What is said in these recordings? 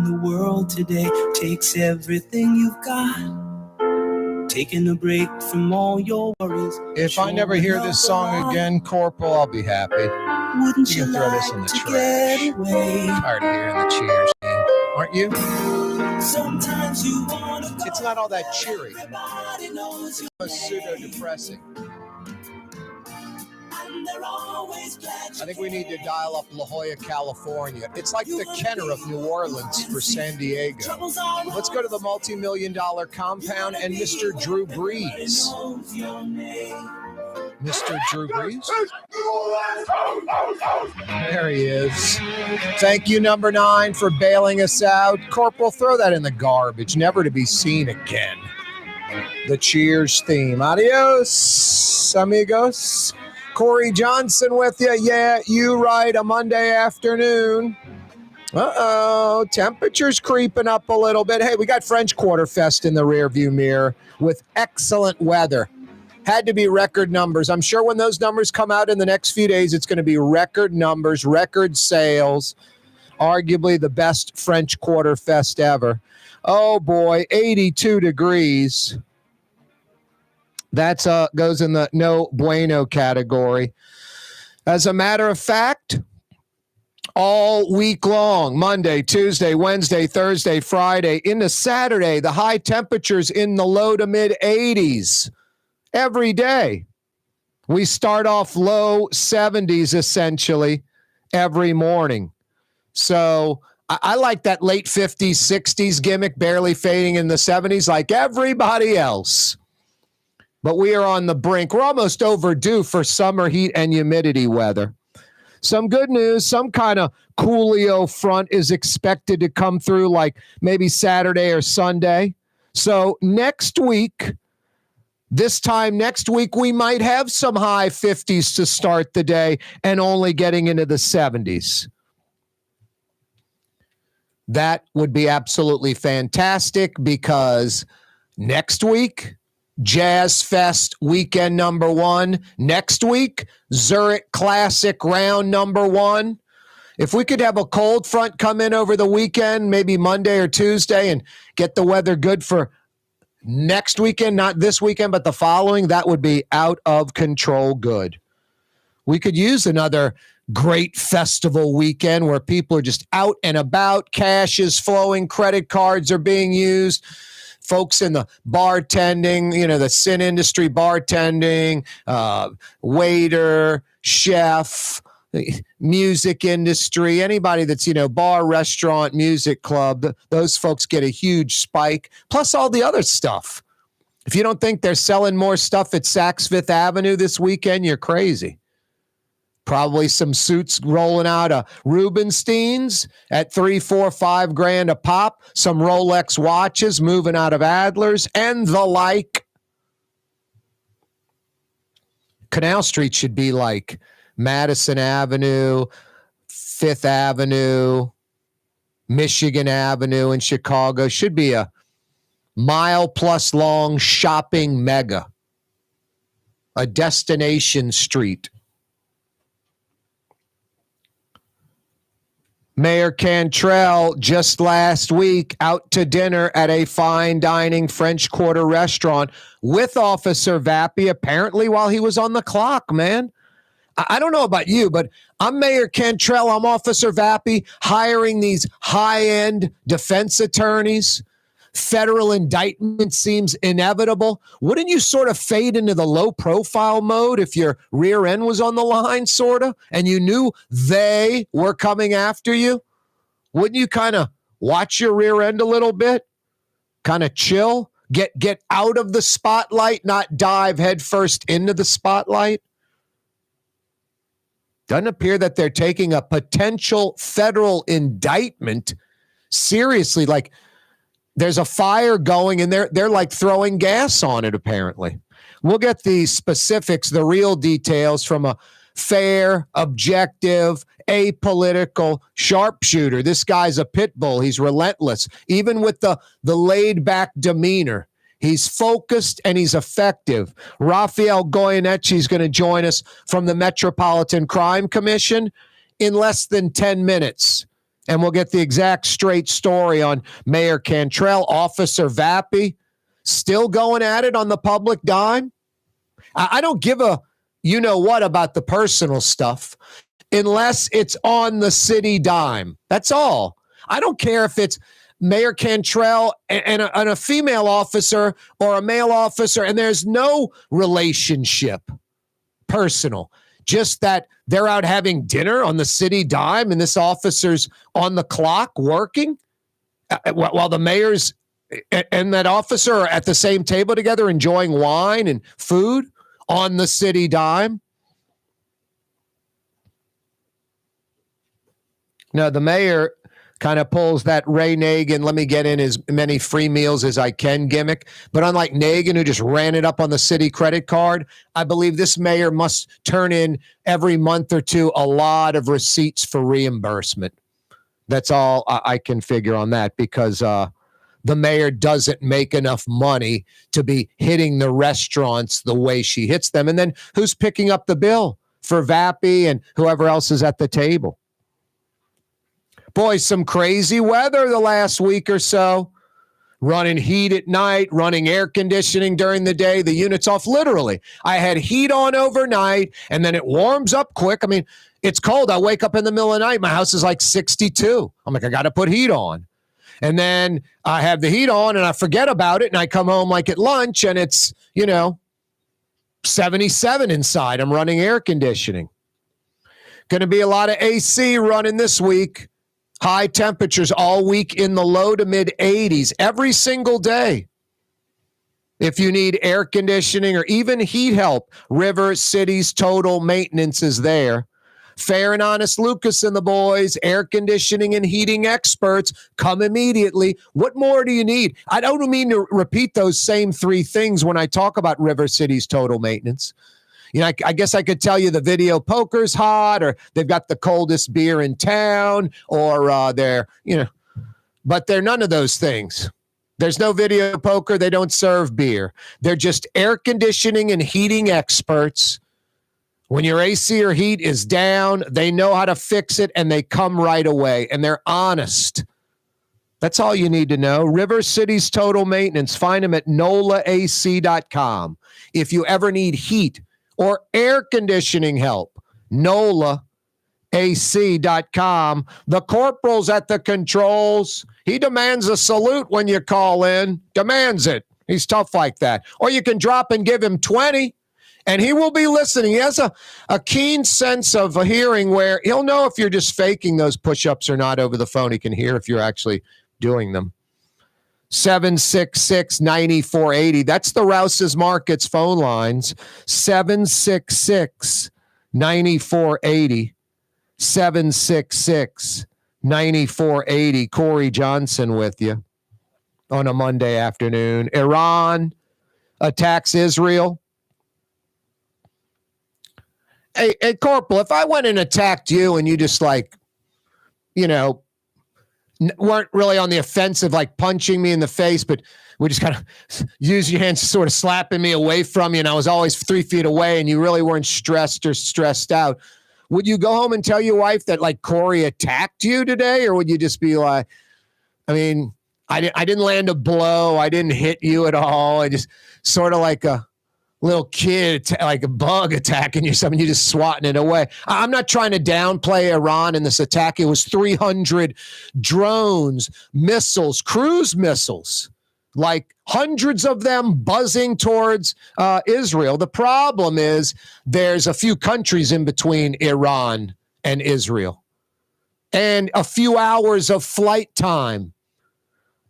in the world today takes everything you've got. Taking a break from all your worries. If I never hear this song again, Corporal, I'll be happy. Wouldn't You can throw this in the trash. Tired of hearing the Cheers theme, aren't you? Sometimes you wanna go. It's not all that cheery. Everybody knows you. It's pseudo-depressing. I think we need to dial up La Jolla, California. It's like the Kenner of New Orleans for San Diego. Let's go to the multi-million-dollar compound and Mr. Drew Brees. Mr. Drew Brees? There he is. Thank you, number 9, for bailing us out. Corporal, throw that in the garbage, never to be seen again. The Cheers theme. Adios, amigos. Corey Johnson with you. Yeah, you right. A Monday afternoon. Uh-oh. Temperatures creeping up a little bit. Hey, we got French Quarter Fest in the rearview mirror with excellent weather. Had to be record numbers. I'm sure when those numbers come out in the next few days, it's going to be record numbers, record sales. Arguably the best French Quarter Fest ever. Oh, boy. 82 degrees. That goes in the no bueno category. As a matter of fact, all week long, Monday, Tuesday, Wednesday, Thursday, Friday, into Saturday, the high temperatures in the low to mid 80s every day. We start off low 70s essentially every morning. So I like that late 50s, 60s gimmick, barely fading in the 70s like everybody else. But we are on the brink. We're almost overdue for summer heat and humidity weather. Some good news, some kind of Coolio front is expected to come through like maybe Saturday or Sunday. So next week, this time next week, we might have some high 50s to start the day and only getting into the 70s. That would be absolutely fantastic because next week, Jazz Fest weekend number 1. Next week, Zurich Classic round number 1. If we could have a cold front come in over the weekend, maybe Monday or Tuesday, and get the weather good for next weekend, not this weekend, but the following, that would be out of control good. We could use another great festival weekend where people are just out and about, cash is flowing, credit cards are being used. Folks in the bartending, the sin industry, bartending, waiter, chef, music industry, anybody that's, bar, restaurant, music club, those folks get a huge spike, plus all the other stuff. If you don't think they're selling more stuff at Saks Fifth Avenue this weekend, you're crazy. Probably some suits rolling out of Rubenstein's at $3, $4, $5 grand a pop. Some Rolex watches moving out of Adler's and the like. Canal Street should be like Madison Avenue, Fifth Avenue, Michigan Avenue in Chicago. Should be a mile-plus long shopping mega. A destination street. Mayor Cantrell just last week out to dinner at a fine dining French Quarter restaurant with Officer Vappie, apparently while he was on the clock, man. I don't know about you, but I'm Mayor Cantrell. I'm Officer Vappie hiring these high-end defense attorneys. Federal indictment seems inevitable. Wouldn't you sort of fade into the low-profile mode if your rear end was on the line, sort of, and you knew they were coming after you? Wouldn't you kind of watch your rear end a little bit? Kind of chill? Get out of the spotlight, not dive headfirst into the spotlight? Doesn't appear that they're taking a potential federal indictment seriously. Like, there's a fire going and they're like throwing gas on it, apparently. We'll get the specifics, the real details from a fair, objective, apolitical sharpshooter. This guy's a pit bull. He's relentless. Even with the laid-back demeanor, he's focused and he's effective. Rafael Goyoneche is going to join us from the Metropolitan Crime Commission in less than 10 minutes. And we'll get the exact straight story on Mayor Cantrell, Officer Vappie, still going at it on the public dime. I don't give a you-know-what about the personal stuff unless it's on the city dime. That's all. I don't care if it's Mayor Cantrell and a female officer or a male officer, and there's no relationship personal. Just that they're out having dinner on the city dime and this officer's on the clock working while the mayor's and that officer are at the same table together enjoying wine and food on the city dime. Now, the mayor kind of pulls that Ray Nagin, let me get in as many free meals as I can gimmick. But unlike Nagin, who just ran it up on the city credit card, I believe this mayor must turn in every month or two a lot of receipts for reimbursement. That's all I can figure on that, because the mayor doesn't make enough money to be hitting the restaurants the way she hits them. And then who's picking up the bill for Vappie and whoever else is at the table? Boy, some crazy weather the last week or so. Running heat at night, running air conditioning during the day. The unit's off, literally. I had heat on overnight, and then it warms up quick. I mean, it's cold. I wake up in the middle of the night. My house is like 62. I'm like, I got to put heat on. And then I have the heat on, and I forget about it, and I come home like at lunch, and it's, 77 inside. I'm running air conditioning. Going to be a lot of AC running this week. High temperatures all week in the low to mid 80s every single day. If you need air conditioning or even heat help, River City's Total Maintenance is there. Fair and Honest Lucas and the boys, air conditioning and heating experts, come immediately. What more do you need? I don't mean to repeat those same three things when I talk about River City's Total Maintenance. I guess I could tell you the video poker's hot, or they've got the coldest beer in town, or but they're none of those things. There's no video poker. They don't serve beer. They're just air conditioning and heating experts. When your AC or heat is down, they know how to fix it, and they come right away, and they're honest. That's all you need to know. River City's Total Maintenance. Find them at NOLAAC.com. If you ever need heat or air conditioning help, NOLAAC.com. The corporal's at the controls. He demands a salute when you call in. Demands it. He's tough like that. Or you can drop and give him 20, and he will be listening. He has a keen sense of a hearing where he'll know if you're just faking those push-ups or not over the phone. He can hear if you're actually doing them. 766-9480. That's the Rouse's Markets phone lines. 766-9480. 766-9480. Corey Johnson with you on a Monday afternoon. Iran attacks Israel. Hey, Corporal, if I went and attacked you and you just weren't really on the offensive, like punching me in the face, but we just kind of use your hands sort of slapping me away from you, and I was always 3 feet away, and you really weren't stressed or stressed out, would you go home and tell your wife that Corey attacked you today? Or would you just be like, I didn't land a blow. I didn't hit you at all. I just sort of like a little kid, like a bug attacking you, something, you just swatting it away. I'm not trying to downplay Iran in this attack. It was 300 drones, missiles, cruise missiles, like hundreds of them buzzing towards Israel. The problem is there's a few countries in between Iran and Israel, and a few hours of flight time.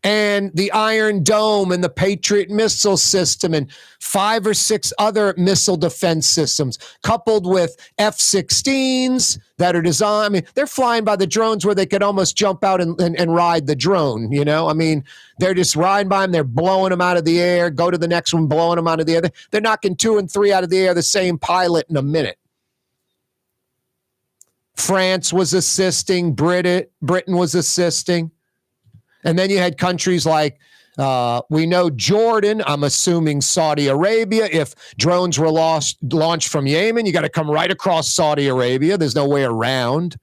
And the Iron Dome and the Patriot missile system and 5 or 6 other missile defense systems, coupled with F-16s that are designed. They're flying by the drones where they could almost jump out and ride the drone, They're just riding by them. They're blowing them out of the air, go to the next one, blowing them out of the air. They're knocking 2 and 3 out of the air, the same pilot in a minute. France was assisting. Britain was assisting. And then you had countries like, we know Jordan, I'm assuming Saudi Arabia. If drones were launched from Yemen, you got to come right across Saudi Arabia. There's no way around,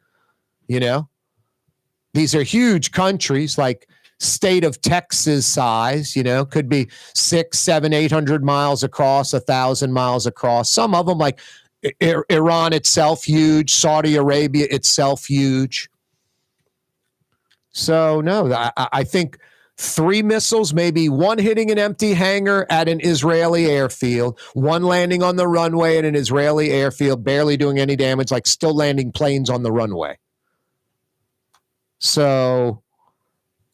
These are huge countries, like state of Texas size, could be 600, 700, 800 miles across, 1,000 miles across. Some of them, like Iran itself, huge. Saudi Arabia itself, huge. So, no, I think 3 missiles, maybe one hitting an empty hangar at an Israeli airfield, one landing on the runway at an Israeli airfield, barely doing any damage, like still landing planes on the runway. So,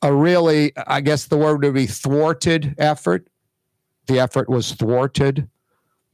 a really, I guess the word would be thwarted effort. The effort was thwarted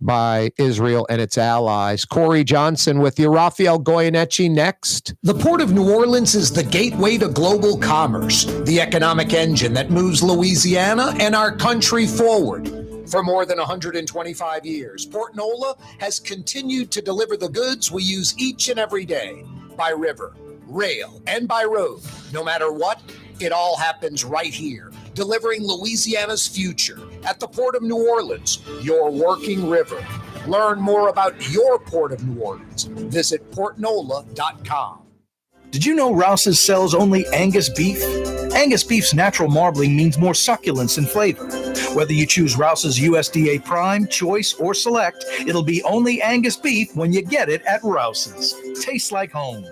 by Israel and its allies. Corey Johnson with you. Rafael Goyoneche next. The Port of New Orleans is the gateway to global commerce, the economic engine that moves Louisiana and our country forward. For more than 125 years, Port Nola has continued to deliver the goods we use each and every day by river, rail, and by road. No matter what, it all happens right here, delivering Louisiana's future at the Port of New Orleans, your working river. Learn more about your Port of New Orleans. Visit portnola.com. Did you know Rouse's sells only Angus beef? Angus beef's natural marbling means more succulence and flavor. Whether you choose Rouse's USDA Prime, Choice, or Select, it'll be only Angus beef when you get it at Rouse's. Tastes like home.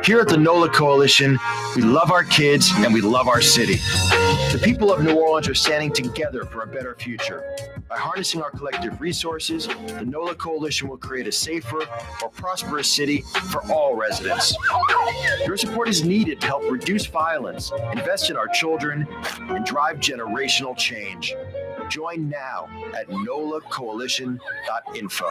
Here at the NOLA Coalition, we love our kids and we love our city. The people of New Orleans are standing together for a better future. By harnessing our collective resources, the NOLA Coalition will create a safer, more prosperous city for all residents. Your support is needed to help reduce violence, invest in our children, and drive generational change. Join now at nolacoalition.info.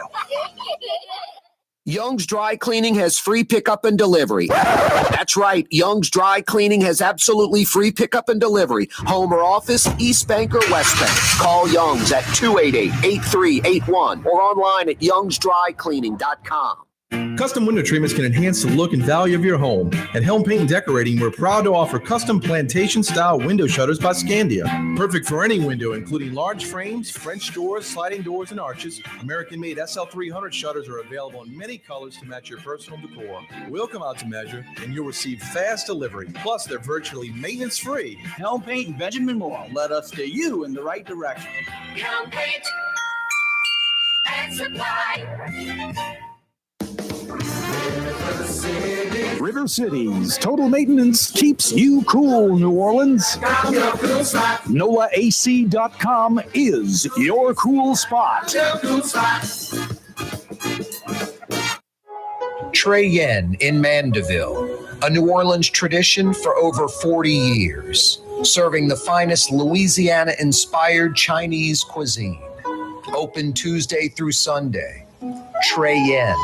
Young's Dry Cleaning has free pickup and delivery. That's right. Young's Dry Cleaning has absolutely free pickup and delivery. Home or office, East Bank or West Bank. Call Young's at 288-8381 or online at youngsdrycleaning.com. Custom window treatments can enhance the look and value of your home. At Helm Paint and Decorating, we're proud to offer custom plantation-style window shutters by Scandia. Perfect for any window, including large frames, French doors, sliding doors, and arches. American-made SL300 shutters are available in many colors to match your personal decor. We'll come out to measure, and you'll receive fast delivery. Plus, they're virtually maintenance-free. Helm Paint and Benjamin Moore let us steer you in the right direction. Helm Paint and Supply. River Cities Total Maintenance keeps you cool, New Orleans. NOLAAC.com is your cool spot. Trey Yen in Mandeville, a New Orleans tradition for over 40 years, serving the finest Louisiana-inspired Chinese cuisine. Open Tuesday through Sunday. Trey Yen.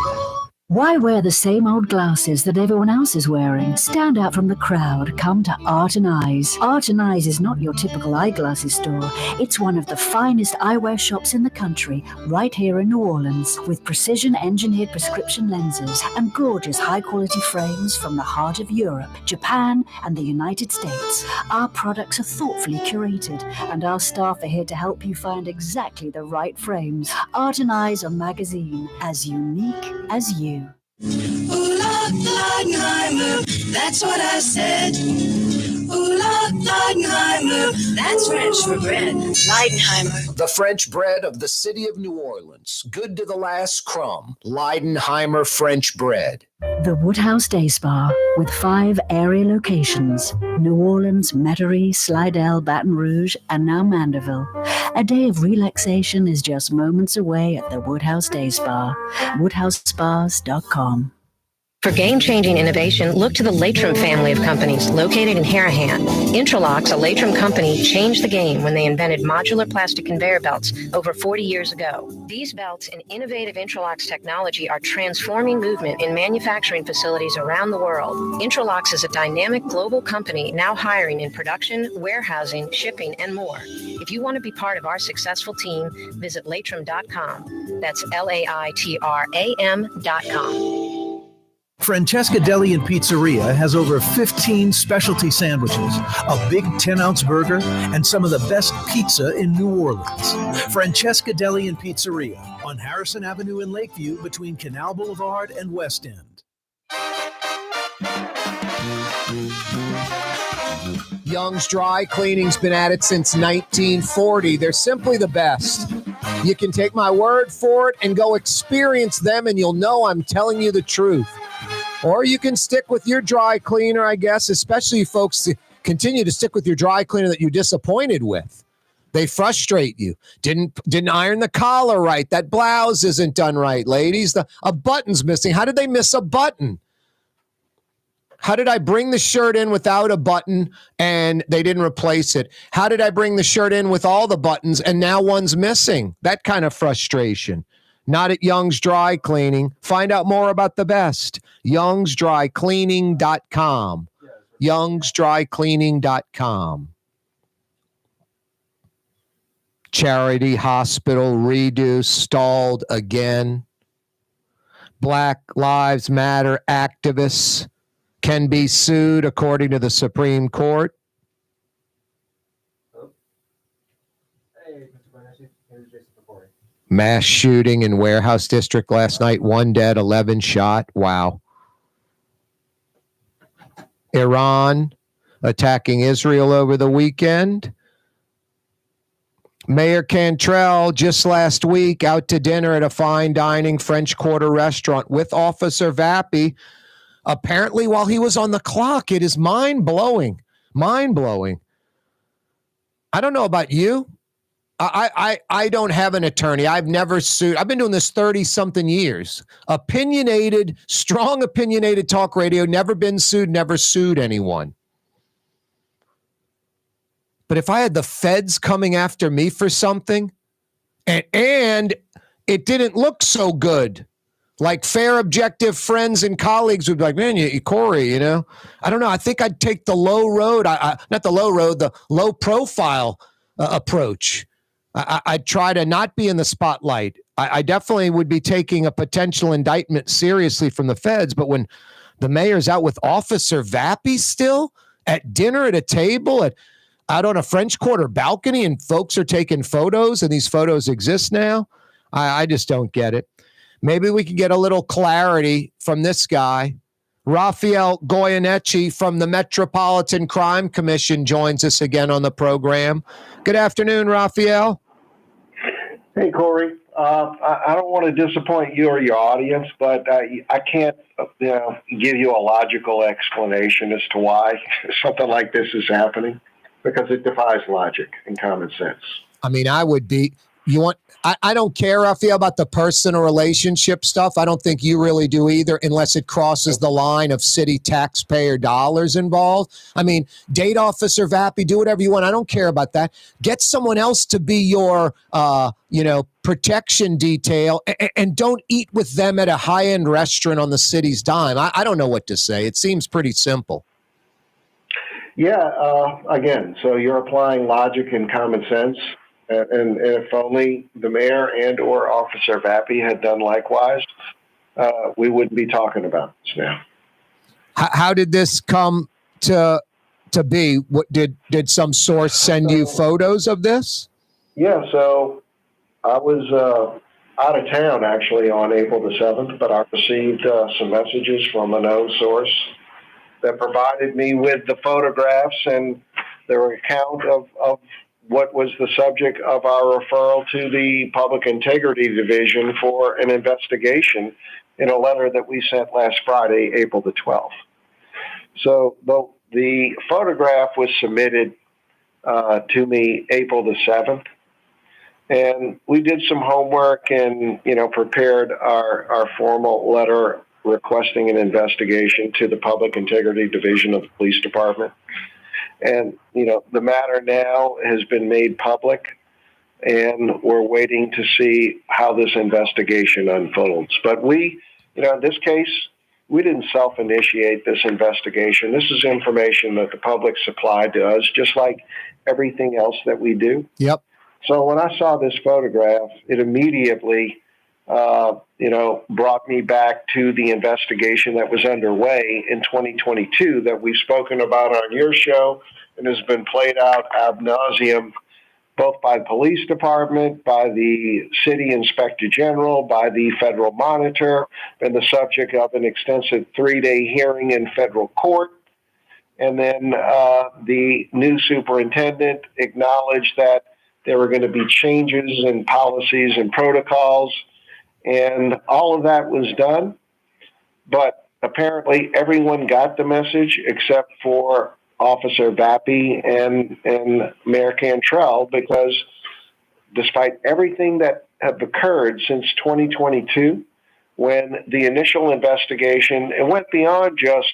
Why wear the same old glasses that everyone else is wearing? Stand out from the crowd. Come to Art and Eyes. Art and Eyes is not your typical eyeglasses store. It's one of the finest eyewear shops in the country, right here in New Orleans, with precision-engineered prescription lenses and gorgeous high-quality frames from the heart of Europe, Japan, and the United States. Our products are thoughtfully curated, and our staff are here to help you find exactly the right frames. Art and Eyes are magazine, as unique as you. Ooh, Leidenheimer, that's what I said. Ooh, Leidenheimer, that's French for bread. Leidenheimer. The French bread of the city of New Orleans. Good to the last crumb. Leidenheimer French bread. The Woodhouse Day Spa, with 5 area locations: New Orleans, Metairie, Slidell, Baton Rouge, and now Mandeville. A day of relaxation is just moments away at the Woodhouse Day Spa. WoodhouseSpas.com. For game-changing innovation, look to the Latrim family of companies located in Harahan. Intralox, a Latrim company, changed the game when they invented modular plastic conveyor belts over 40 years ago. These belts and innovative Intralox technology are transforming movement in manufacturing facilities around the world. Intralox is a dynamic global company now hiring in production, warehousing, shipping, and more. If you want to be part of our successful team, visit Latrim.com. That's LAITRAM.com. Francesca Deli and Pizzeria has over 15 specialty sandwiches, a big 10-ounce burger, and some of the best pizza in New Orleans. Francesca Deli and Pizzeria on Harrison Avenue in Lakeview between Canal Boulevard and West End. Young's Dry Cleaning's been at it since 1940. They're simply the best. You can take my word for it and go experience them, and you'll know I'm telling you the truth. Or you can stick with your dry cleaner, I guess, especially folks continue to stick with your dry cleaner that you're disappointed with. They frustrate you. Didn't iron the collar right. That blouse isn't done right, ladies. A button's missing. How did they miss a button? How did I bring the shirt in without a button and they didn't replace it? How did I bring the shirt in with all the buttons and now one's missing? That kind of frustration. Not at Young's Dry Cleaning. Find out more about the best. Young'sDryCleaning.com. Young'sDryCleaning.com. Charity Hospital redo stalled again. Black Lives Matter activists can be sued according to the Supreme Court. Mass shooting in Warehouse District last night. 1 dead, 11 shot. Wow. Iran attacking Israel over the weekend. Mayor Cantrell just last week out to dinner at a fine dining French Quarter restaurant with Officer Vappie. Apparently, while he was on the clock, it is mind-blowing. Mind-blowing. I don't know about you. I don't have an attorney. I've never sued. I've been doing this 30-something years. Opinionated, strong opinionated talk radio, never been sued, never sued anyone. But if I had the feds coming after me for something, and it didn't look so good, like fair, objective friends and colleagues would be like, man, Corey, you know, I don't know. I think I'd take the low road, not the low road, the low profile approach. I'd try to not be in the spotlight. I definitely would be taking a potential indictment seriously from the feds. But when the mayor's out with Officer Vappie still at dinner at a table out on a French Quarter balcony and folks are taking photos and these photos exist now, I just don't get it. Maybe we could get a little clarity from this guy. Rafael Goyoneche from the Metropolitan Crime Commission joins us again on the program. Good afternoon, Rafael. Hey, Corey. I don't want to disappoint you or your audience, but I can't give you a logical explanation as to why something like this is happening, because it defies logic and common sense. I mean, I would be. I don't care, Rafael, about the personal relationship stuff. I don't think you really do either, unless it crosses the line of city taxpayer dollars involved. I mean, date Officer Vappie, do whatever you want. I don't care about that. Get someone else to be your, protection detail, and don't eat with them at a high-end restaurant on the city's dime. I don't know what to say. It seems pretty simple. Yeah, again, so you're applying logic and common sense. And if only the mayor and or Officer Vappie had done likewise, we wouldn't be talking about this now. How did this come to be? What did some source send you photos of this? Yeah, so I was out of town actually on April the 7th, but I received some messages from a known source that provided me with the photographs and their account of what was the subject of our referral to the Public Integrity Division for an investigation in a letter that we sent last Friday, April the 12th. So the photograph was submitted to me April the 7th, and we did some homework and, prepared our formal letter requesting an investigation to the Public Integrity Division of the Police Department. And, the matter now has been made public, and we're waiting to see how this investigation unfolds. But we, in this case, we didn't self-initiate this investigation. This is information that the public supplied to us, just like everything else that we do. Yep. So when I saw this photograph, it immediately, brought me back to the investigation that was underway in 2022 that we've spoken about on your show and has been played out ad nauseum, both by the police department, by the city inspector general, by the federal monitor, been the subject of an extensive 3-day hearing in federal court. And then the new superintendent acknowledged that there were going to be changes in policies and protocols, and all of that was done. But apparently everyone got the message except for Officer Vappie and Mayor Cantrell, because despite everything that have occurred since 2022, when the initial investigation, it went beyond just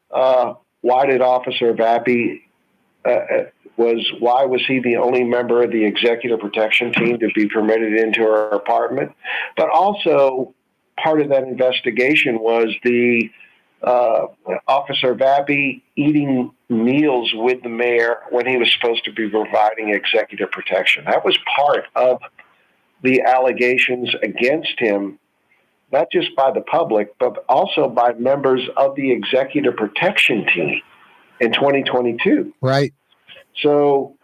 why did Officer Vappie, why was he the only member of the executive protection team to be permitted into her apartment? But also part of that investigation was the Officer Vappie eating meals with the mayor when he was supposed to be providing executive protection. That was part of the allegations against him, not just by the public, but also by members of the executive protection team in 2022. Right. So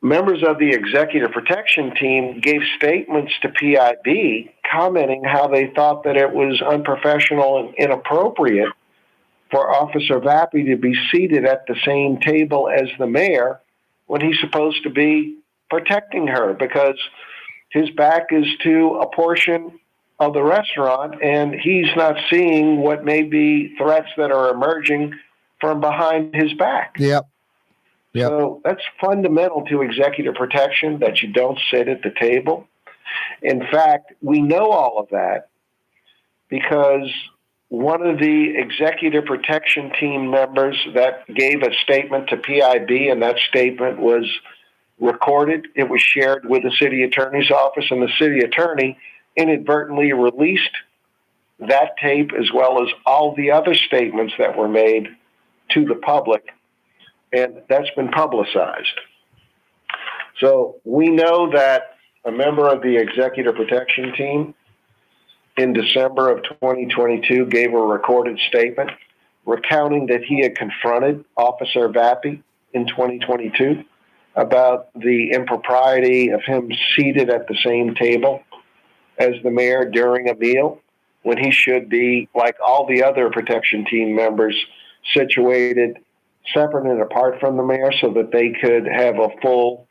members of the executive protection team gave statements to PIB commenting how they thought that it was unprofessional and inappropriate for Officer Vappie to be seated at the same table as the mayor when he's supposed to be protecting her, because his back is to a portion of the restaurant and he's not seeing what may be threats that are emerging from behind his back. Yep. So that's fundamental to executive protection, that you don't sit at the table. In fact, we know all of that because one of the executive protection team members that gave a statement to PIB, and that statement was recorded, it was shared with the city attorney's office, and the city attorney inadvertently released that tape as well as all the other statements that were made to the public. And that's been publicized. So we know that a member of the executive protection team in December of 2022 gave a recorded statement recounting that he had confronted Officer Vappie in 2022 about the impropriety of him seated at the same table as the mayor during a meal, when he should be, like all the other protection team members, situated separate and apart from the mayor so that they could have a full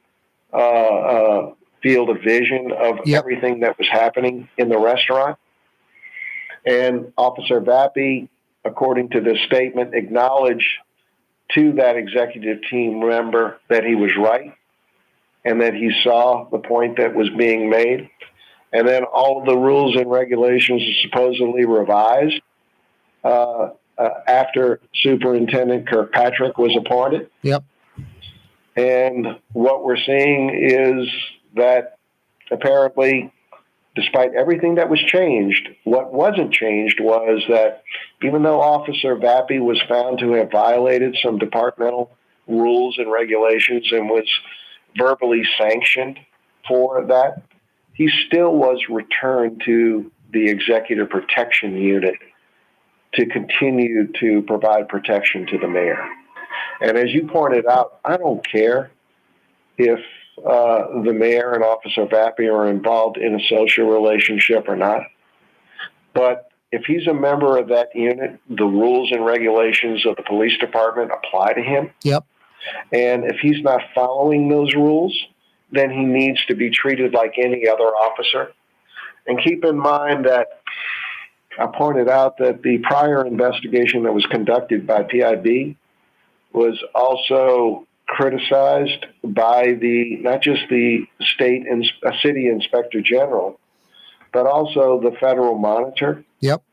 field of vision of everything that was happening in the restaurant. And Officer Vappie, according to this statement, acknowledged to that executive team member that he was right and that he saw the point that was being made. And then all of the rules and regulations are supposedly revised after Superintendent Kirkpatrick was appointed. Yep. And what we're seeing is that apparently, despite everything that was changed, what wasn't changed was that even though Officer Vappie was found to have violated some departmental rules and regulations and was verbally sanctioned for that, he still was returned to the executive protection unit to continue to provide protection to the mayor. And as you pointed out, I don't care if the mayor and Officer Vappie are involved in a social relationship or not. But if he's a member of that unit, the rules and regulations of the police department apply to him. Yep. And if he's not following those rules, then he needs to be treated like any other officer. And keep in mind that I pointed out that the prior investigation that was conducted by PIB was also criticized by not just the city inspector general, but also the federal monitor. Yep.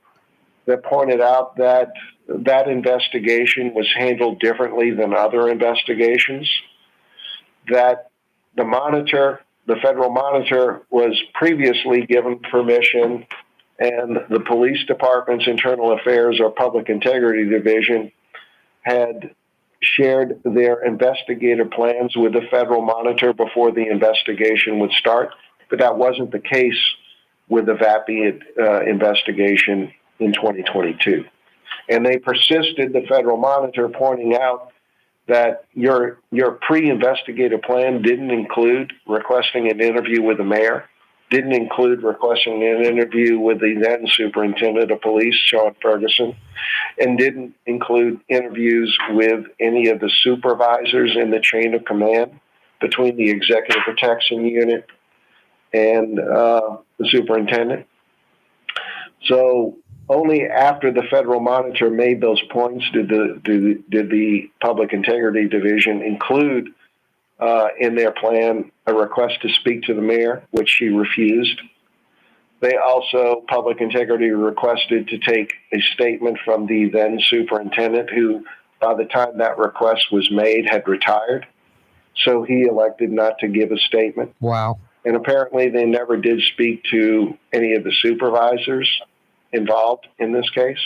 That pointed out that that investigation was handled differently than other investigations, that the federal monitor was previously given permission, and the police department's internal affairs or public integrity division had shared their investigative plans with the federal monitor before the investigation would start. But that wasn't the case with the Vappie investigation in 2022. And they persisted, the federal monitor, pointing out that your pre-investigative plan didn't include requesting an interview with the mayor. didn't include requesting an interview with the then superintendent of police, Sean Ferguson, and didn't include interviews with any of the supervisors in the chain of command between the executive protection unit and the superintendent. So only after the Federal Monitor made those points did the Public Integrity Division include in their plan a request to speak to the mayor, which she refused. They also, Public Integrity requested to take a statement from the then superintendent, who by the time that request was made had retired. So he elected not to give a statement. Wow. And apparently they never did speak to any of the supervisors involved in this case.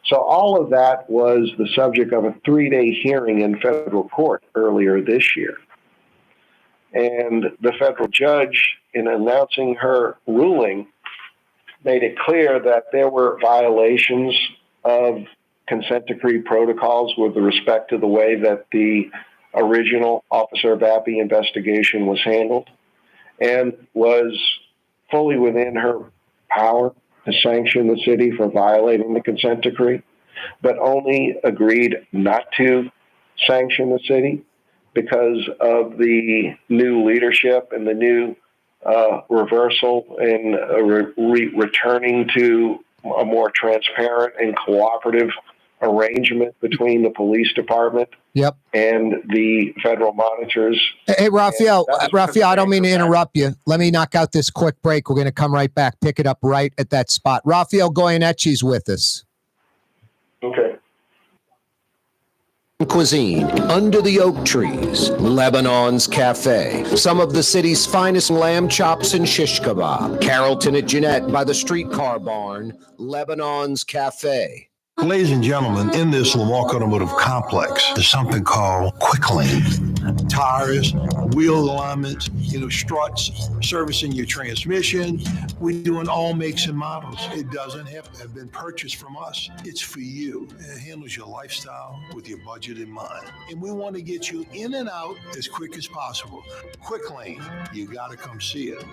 So all of that was the subject of a 3-day hearing in federal court earlier this year. And the federal judge, in announcing her ruling, made it clear that there were violations of consent decree protocols with respect to the way that the original Officer Vappie investigation was handled, and was fully within her power to sanction the city for violating the consent decree, but only agreed not to sanction the city because of the new leadership and the new reversal and returning to a more transparent and cooperative arrangement between the police department and the federal monitors. Hey, Rafael, I don't mean to interrupt you. Let me knock out this quick break. We're going to come right back, pick it up right at that spot. Rafael Goyoneche with us. Okay. Cuisine, under the oak trees, Lebanon's Cafe, some of the city's finest lamb chops and shish kebab, Carrollton at Jeanette by the streetcar barn, Lebanon's Cafe. Ladies and gentlemen, in this Lamarck Automotive Complex, there's something called Quick Lane. Tires, wheel alignments, struts, servicing your transmission. We're doing all makes and models. It doesn't have to have been purchased from us. It's for you. It handles your lifestyle with your budget in mind. And we want to get you in and out as quick as possible. Quick Lane, you got to come see it.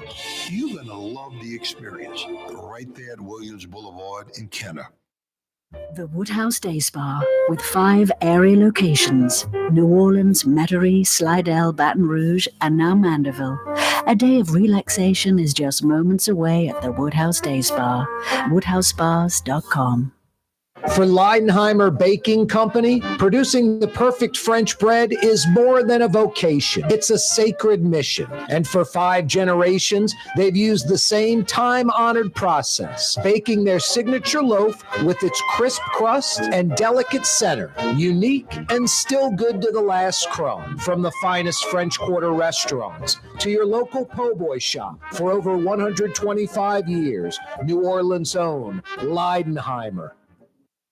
You're going to love the experience right there at Williams Boulevard in Kenner. The Woodhouse Day Spa, with 5 area locations: New Orleans, Metairie, Slidell, Baton Rouge, and now Mandeville. A day of relaxation is just moments away at the Woodhouse Day Spa. WoodhouseSpas.com. For Leidenheimer Baking Company, producing the perfect French bread is more than a vocation. It's a sacred mission. And for 5 generations, they've used the same time-honored process, baking their signature loaf with its crisp crust and delicate center, unique and still good to the last crumb. From the finest French Quarter restaurants to your local po' boy shop, for over 125 years, New Orleans' own Leidenheimer.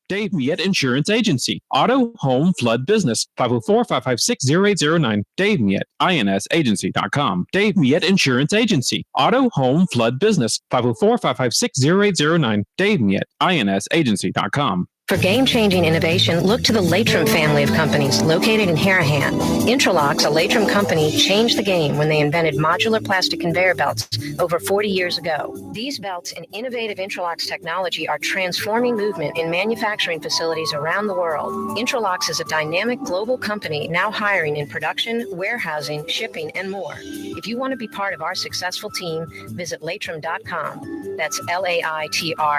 Dave Miette Insurance Agency. Auto, home, flood, business. 504-556-0809. Dave Miette, INSagency.com. Dave Miette Insurance Agency. Auto, home, flood, business. 504-556-0809. Dave Miette, INSagency.com. For game-changing innovation, look to the Latrim family of companies located in Harahan. Intralocks, a Latrim company, changed the game when they invented modular plastic conveyor belts over 40 years ago. These belts and innovative Intralocks technology are transforming movement in manufacturing facilities around the world. Intralocks is a dynamic global company now hiring in production, warehousing, shipping, and more. If you want to be part of our successful team, visit Latrim.com. That's LAITRAM.com.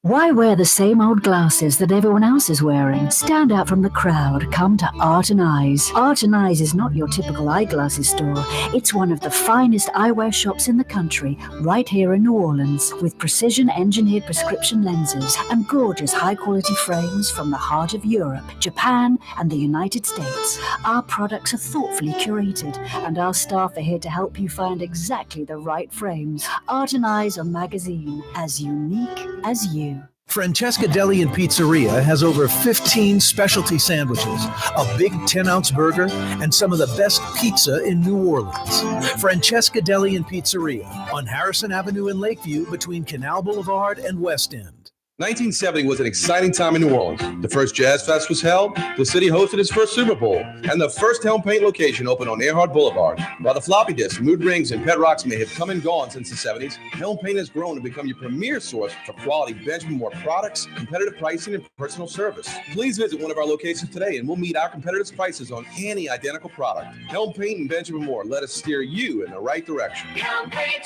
Why wear the same old glasses that everyone else is wearing? Stand out from the crowd. Come to Art and Eyes. Art and Eyes is not your typical eyeglasses store. It's one of the finest eyewear shops in the country, right here in New Orleans, with precision-engineered prescription lenses and gorgeous high-quality frames from the heart of Europe, Japan, and the United States. Our products are thoughtfully curated, and our staff are here to help you find exactly the right frames. Art and Eyes, a magazine as unique as you. Francesca Deli and Pizzeria has over 15 specialty sandwiches, a big 10-ounce burger, and some of the best pizza in New Orleans. Francesca Deli and Pizzeria on Harrison Avenue in Lakeview between Canal Boulevard and West End. 1970 was an exciting time in New Orleans. The first Jazz Fest was held, the city hosted its first Super Bowl, and the first Helm Paint location opened on Earhart Boulevard. While the floppy disks, mood rings, and pet rocks may have come and gone since the 70s, Helm Paint has grown to become your premier source for quality Benjamin Moore products, competitive pricing, and personal service. Please visit one of our locations today and we'll meet our competitors' prices on any identical product. Helm Paint and Benjamin Moore, let us steer you in the right direction. Helm Paint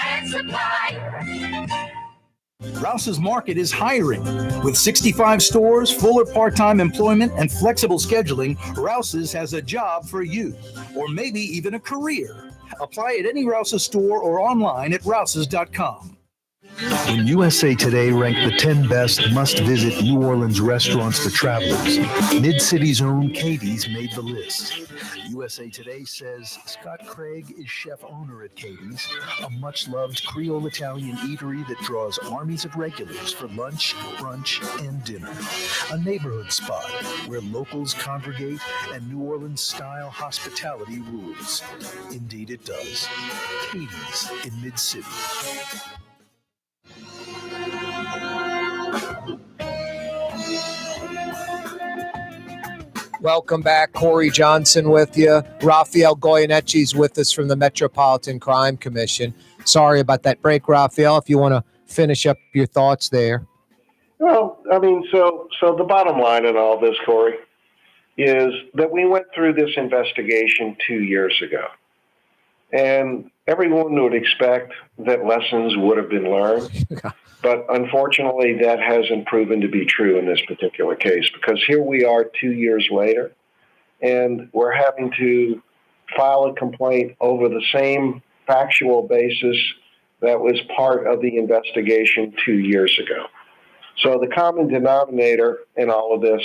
and Supply. Rouse's Market is hiring. With 65 stores, full or part-time employment, and flexible scheduling, Rouse's has a job for you, or maybe even a career. Apply at any Rouse's store or online at rouses.com. When USA Today ranked the 10 best must-visit New Orleans restaurants for travelers, Mid-City's own Katie's made the list. USA Today says Scott Craig is chef-owner at Katie's, a much-loved Creole Italian eatery that draws armies of regulars for lunch, brunch, and dinner. A neighborhood spot where locals congregate and New Orleans-style hospitality rules. Indeed it does. Katie's in Mid-City. Welcome back. Corey Johnson with you. Rafael Goyoneche is with us from the Metropolitan Crime Commission. Sorry about that break, Rafael, if you want to finish up your thoughts there. Well, I mean, so the bottom line in all this, Corey, is that we went through this investigation 2 years ago. And everyone would expect that lessons would have been learned. But unfortunately, that hasn't proven to be true in this particular case, because here we are 2 years later, and we're having to file a complaint over the same factual basis that was part of the investigation 2 years ago. So the common denominator in all of this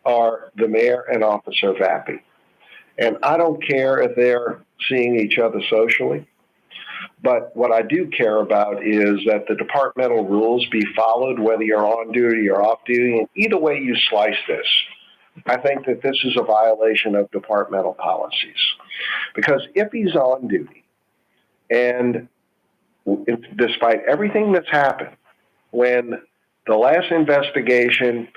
are the mayor and Officer Vappie. And I don't care if they're seeing each other socially. But what I do care about is that the departmental rules be followed, whether you're on duty or off duty. And either way you slice this, I think that this is a violation of departmental policies. Because if he's on duty, and despite everything that's happened, when the last investigation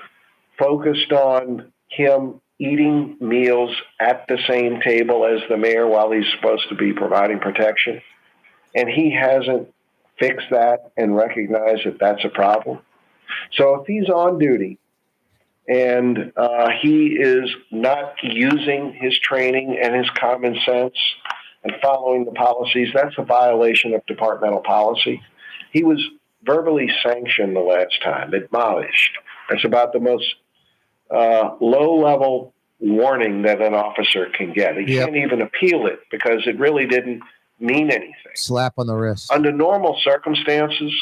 focused on him eating meals at the same table as the mayor while he's supposed to be providing protection, and he hasn't fixed that and recognized that that's a problem. So if he's on duty and he is not using his training and his common sense and following the policies, that's a violation of departmental policy. He was verbally sanctioned the last time, admonished. That's about the most low-level warning that an officer can get. He can't even appeal it because it really didn't mean anything. Slap on the wrist. Under normal circumstances,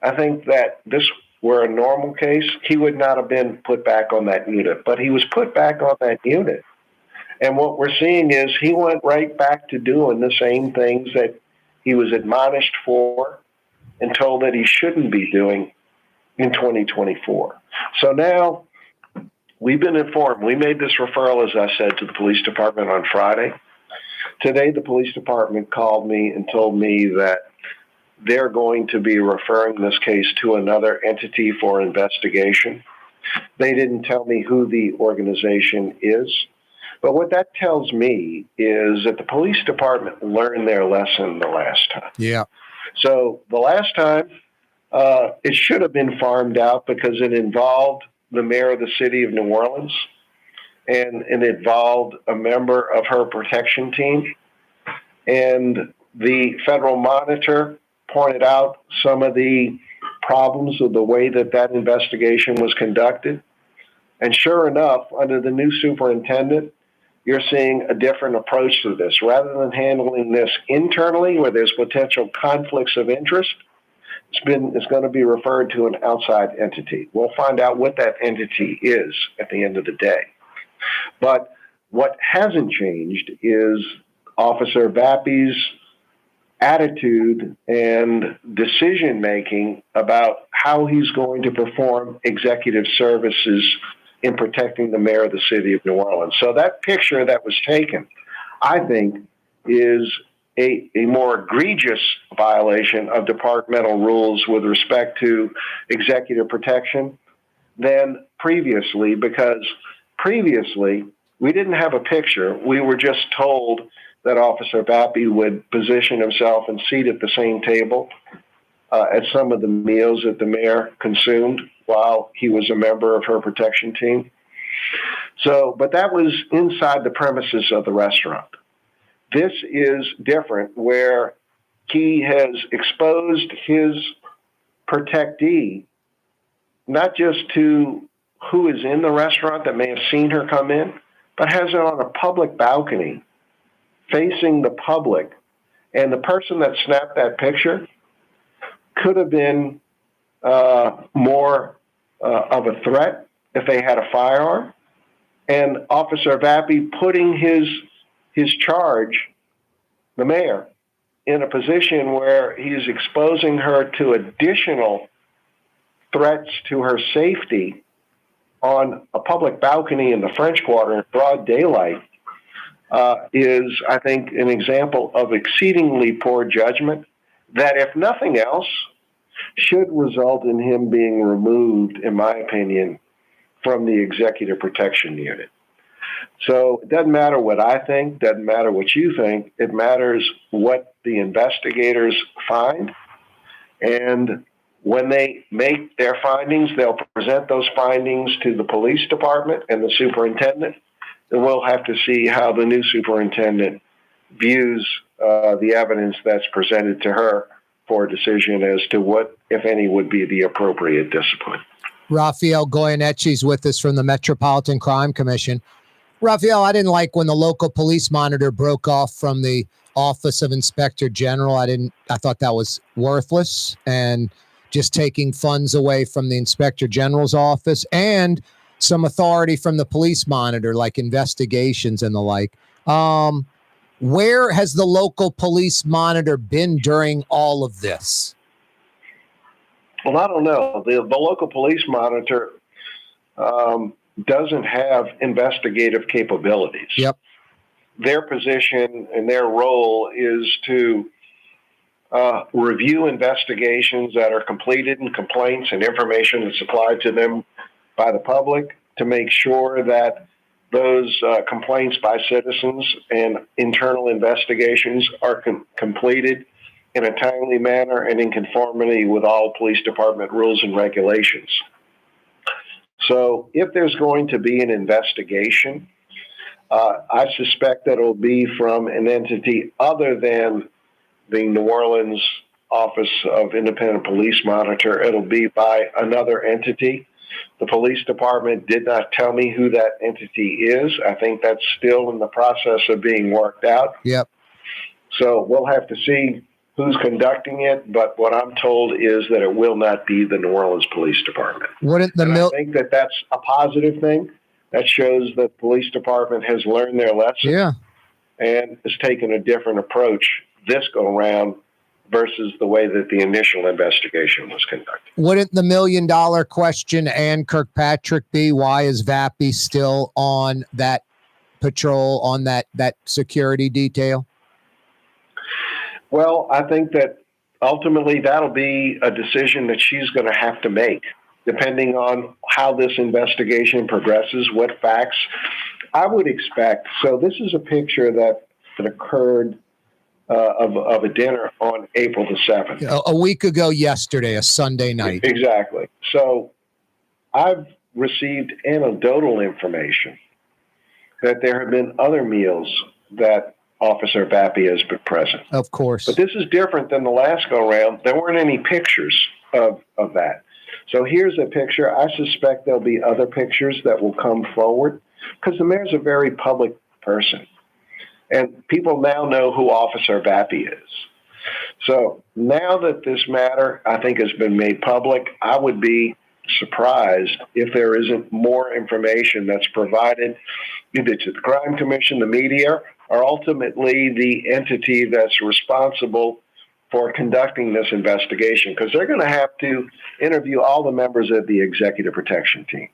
I think that this were a normal case, he would not have been put back on that unit. But he was put back on that unit. And what we're seeing is he went right back to doing the same things that he was admonished for and told that he shouldn't be doing in 2024. So now we've been informed. We made this referral, as I said, to the police department on Friday. Today, the police department called me and told me that they're going to be referring this case to another entity for investigation. They didn't tell me who the organization is. But what that tells me is that the police department learned their lesson the last time. Yeah. So the last time, it should have been farmed out because it involved the mayor of the city of New Orleans, and it involved a member of her protection team. And the federal monitor pointed out some of the problems with the way that that investigation was conducted. And sure enough, under the new superintendent, you're seeing a different approach to this. Rather than handling this internally where there's potential conflicts of interest, it's going to be referred to an outside entity. We'll find out what that entity is at the end of the day. But what hasn't changed is Officer Vappie's attitude and decision-making about how he's going to perform executive services in protecting the mayor of the city of New Orleans. So that picture that was taken, I think, is a more egregious violation of departmental rules with respect to executive protection than previously, because previously we didn't have a picture. We were just told that Officer Vappie would position himself and seat at the same table at some of the meals that the mayor consumed while he was a member of her protection team. So, but that was inside the premises of the restaurant. This is different, where he has exposed his protectee not just to who is in the restaurant that may have seen her come in, but has it on a public balcony facing the public. And the person that snapped that picture could have been more of a threat if they had a firearm. And Officer Vappie putting his charge, the mayor, in a position where he's exposing her to additional threats to her safety on a public balcony in the French Quarter in broad daylight is, I think, an example of exceedingly poor judgment that, if nothing else, should result in him being removed, in my opinion, from the executive protection unit. So it doesn't matter what I think, doesn't matter what you think. It matters what the investigators find. And when they make their findings, they'll present those findings to the police department and the superintendent. And we'll have to see how the new superintendent views the evidence that's presented to her for a decision as to what, if any, would be the appropriate discipline. Rafael Goyoneche is with us from the Metropolitan Crime Commission. Rafael, I didn't like when the local police monitor broke off from the Office of Inspector General. I thought that was worthless and just taking funds away from the Inspector General's office and some authority from the police monitor, like investigations and the like. Where has the local police monitor been during all of this? Well, I don't know. The local police monitor doesn't have investigative capabilities. Yep. Their position and their role is to review investigations that are completed and complaints and information that's supplied to them by the public, to make sure that those complaints by citizens and internal investigations are completed in a timely manner and in conformity with all police department rules and regulations. So if there's going to be an investigation, I suspect that it'll be from an entity other than the New Orleans Office of Independent Police Monitor. It'll be by another entity. The police department did not tell me who that entity is. I think that's still in the process of being worked out. Yep. So we'll have to see who's conducting it, but what I'm told is that it will not be the New Orleans Police Department. I think that that's a positive thing. That shows that the police department has learned their lesson and has taken a different approach this go around versus the way that the initial investigation was conducted. Wouldn't the $1 million question, Ann Kirkpatrick, be why is Vappie still on that patrol, on that security detail? Well, I think that ultimately that'll be a decision that she's going to have to make, depending on how this investigation progresses, what facts. I would expect, so this is a picture that occurred of a dinner on April the 7th. A week ago yesterday, a Sunday night. Exactly. So I've received anecdotal information that there have been other meals that Officer Vappie has been present. Of course. But this is different than the last go-round. There weren't any pictures of that. So here's a picture. I suspect there'll be other pictures that will come forward because the mayor's a very public person. And people now know who Officer Vappie is. So now that this matter, I think, has been made public, I would be surprised if there isn't more information that's provided either to the Crime Commission, the media, or ultimately the entity that's responsible for conducting this investigation, because they're going to have to interview all the members of the executive protection team.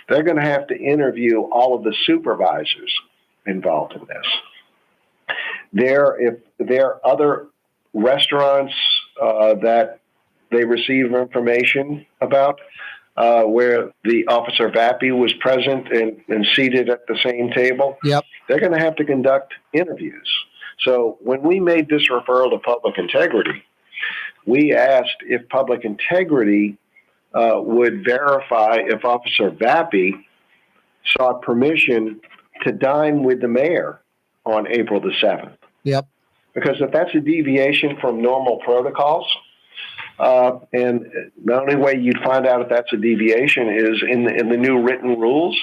They're going to have to interview all of the supervisors involved in this. if there are other restaurants that they receive information about where the Officer Vappie was present and seated at the same table, they're going to have to conduct interviews. So when we made this referral to Public Integrity, we asked if Public Integrity would verify if Officer Vappie sought permission to dine with the mayor on April the 7th. Yep. Because if that's a deviation from normal protocols, and the only way you'd find out if that's a deviation is in the new written rules,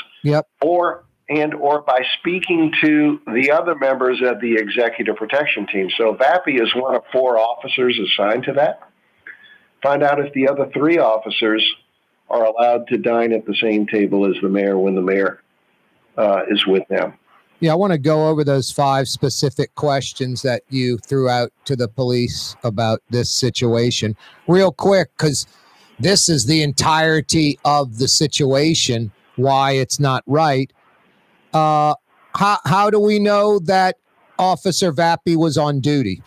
or by speaking to the other members of the executive protection team. So Vappie is one of 4 officers assigned to that. Find out if the other 3 officers are allowed to dine at the same table as the mayor when the mayor is with them. Yeah, I want to go over those 5 specific questions that you threw out to the police about this situation real quick, because this is the entirety of the situation, why it's not right. How do we know that Officer Vappie was on duty?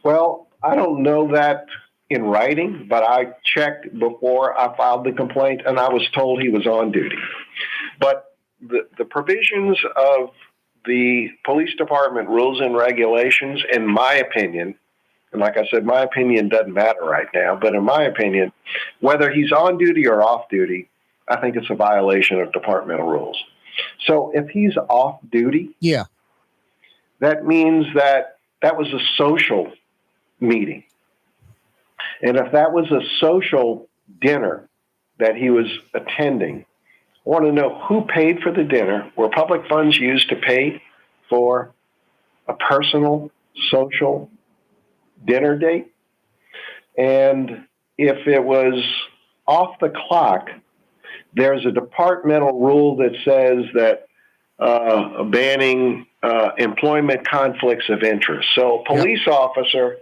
Well, I don't know that in writing, but I checked before I filed the complaint, and I was told he was on duty. But the provisions of the police department rules and regulations, in my opinion, and like I said, my opinion doesn't matter right now, but in my opinion, whether he's on duty or off duty, I think it's a violation of departmental rules. So if he's off duty, that means that was a social meeting. And if that was a social dinner that he was attending, I want to know who paid for the dinner. Were public funds used to pay for a personal social dinner date? And if it was off the clock, there's a departmental rule that says that banning employment conflicts of interest. So a police officer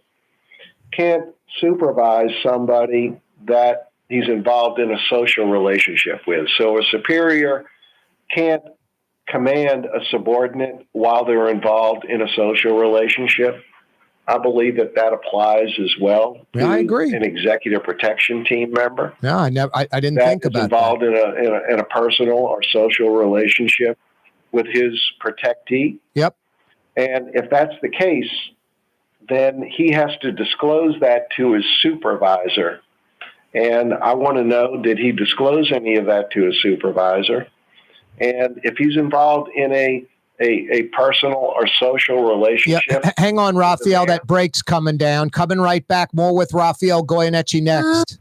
can't supervise somebody that he's involved in a social relationship with. So a superior can't command a subordinate while they're involved in a social relationship. I believe that applies as well to I agree. An executive protection team member. No, I didn't think about involved that. in a personal or social relationship with his protectee. Yep. And if that's the case, then he has to disclose that to his supervisor. And I want to know, did he disclose any of that to his supervisor? And if he's involved in a personal or social relationship. Hang on, Rafael, that break's coming down. Coming right back. More with Rafael Goyoneche next.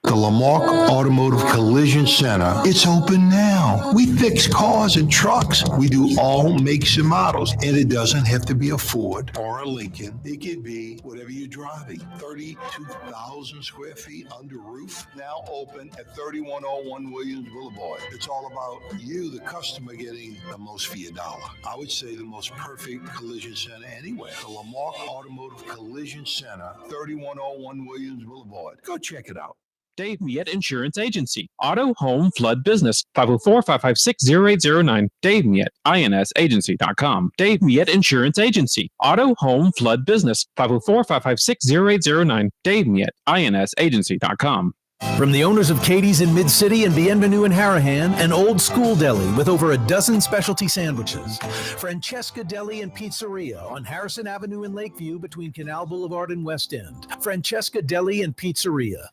The Lamarck Automotive Collision Center, it's open now. We fix cars and trucks. We do all makes and models. And it doesn't have to be a Ford or a Lincoln. It could be whatever you're driving. 32,000 square feet under roof. Now open at 3101 Williams Boulevard. It's all about you, the customer, getting the most for your dollar. I would say the most perfect collision center anywhere. The Lamarck Automotive Collision Center, 3101 Williams Boulevard. Go check it out. Dave Miette Insurance Agency. Auto, home, flood, business. 504-556-0809. Dave Miette, INSagency.com. Dave Miette Insurance Agency. Auto, home, flood, business. 504-556-0809. Dave Miette, INSagency.com. From the owners of Katie's in Mid-City and Bienvenue in Harahan, an old school deli with over a dozen specialty sandwiches. Francesca Deli and Pizzeria on Harrison Avenue in Lakeview between Canal Boulevard and West End. Francesca Deli and Pizzeria.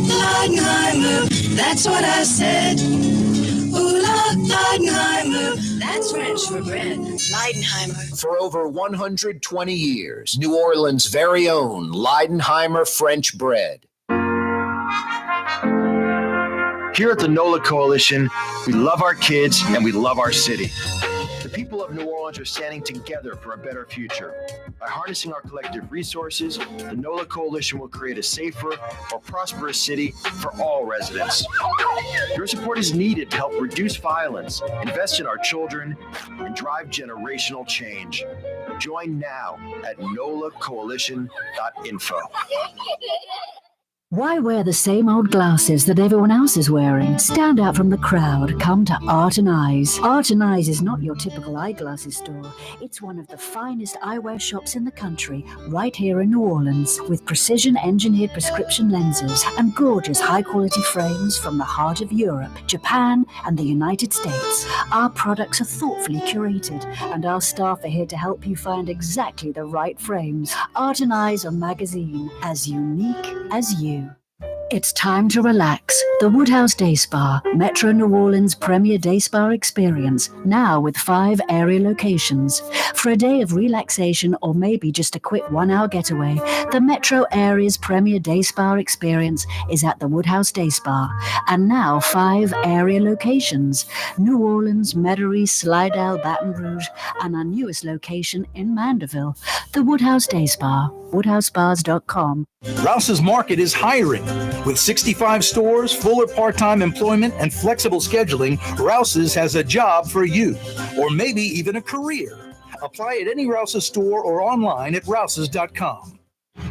Leidenheimer, that's what I said. Leidenheimer, that's French for bread. Leidenheimer. For over 120 years, New Orleans' very own Leidenheimer French bread. Here at the NOLA Coalition, we love our kids and we love our city. The people of New Orleans are standing together for a better future. By harnessing our collective resources, the NOLA Coalition will create a safer, more prosperous city for all residents. Your support is needed to help reduce violence, invest in our children, and drive generational change. Join now at nolacoalition.info. Why wear the same old glasses that everyone else is wearing? Stand out from the crowd. Come to Art and Eyes. Art and Eyes is not your typical eyeglasses store. It's one of the finest eyewear shops in the country, right here in New Orleans, with precision-engineered prescription lenses and gorgeous high-quality frames from the heart of Europe, Japan, and the United States. Our products are thoughtfully curated, and our staff are here to help you find exactly the right frames. Art and Eyes are magazine, as unique as you. It's time to relax. The Woodhouse Day Spa, Metro New Orleans' premier day spa experience, now with 5 area locations. For a day of relaxation or maybe just a quick 1-hour getaway, the Metro area's premier day spa experience is at the Woodhouse Day Spa. And now 5 area locations: New Orleans, Metairie, Slidell, Baton Rouge, and our newest location in Mandeville. The Woodhouse Day Spa, woodhousespas.com. Rouse's Market is hiring. With 65 stores, full or part-time employment, and flexible scheduling, Rouse's has a job for you, or maybe even a career. Apply at any Rouse's store or online at rouses.com.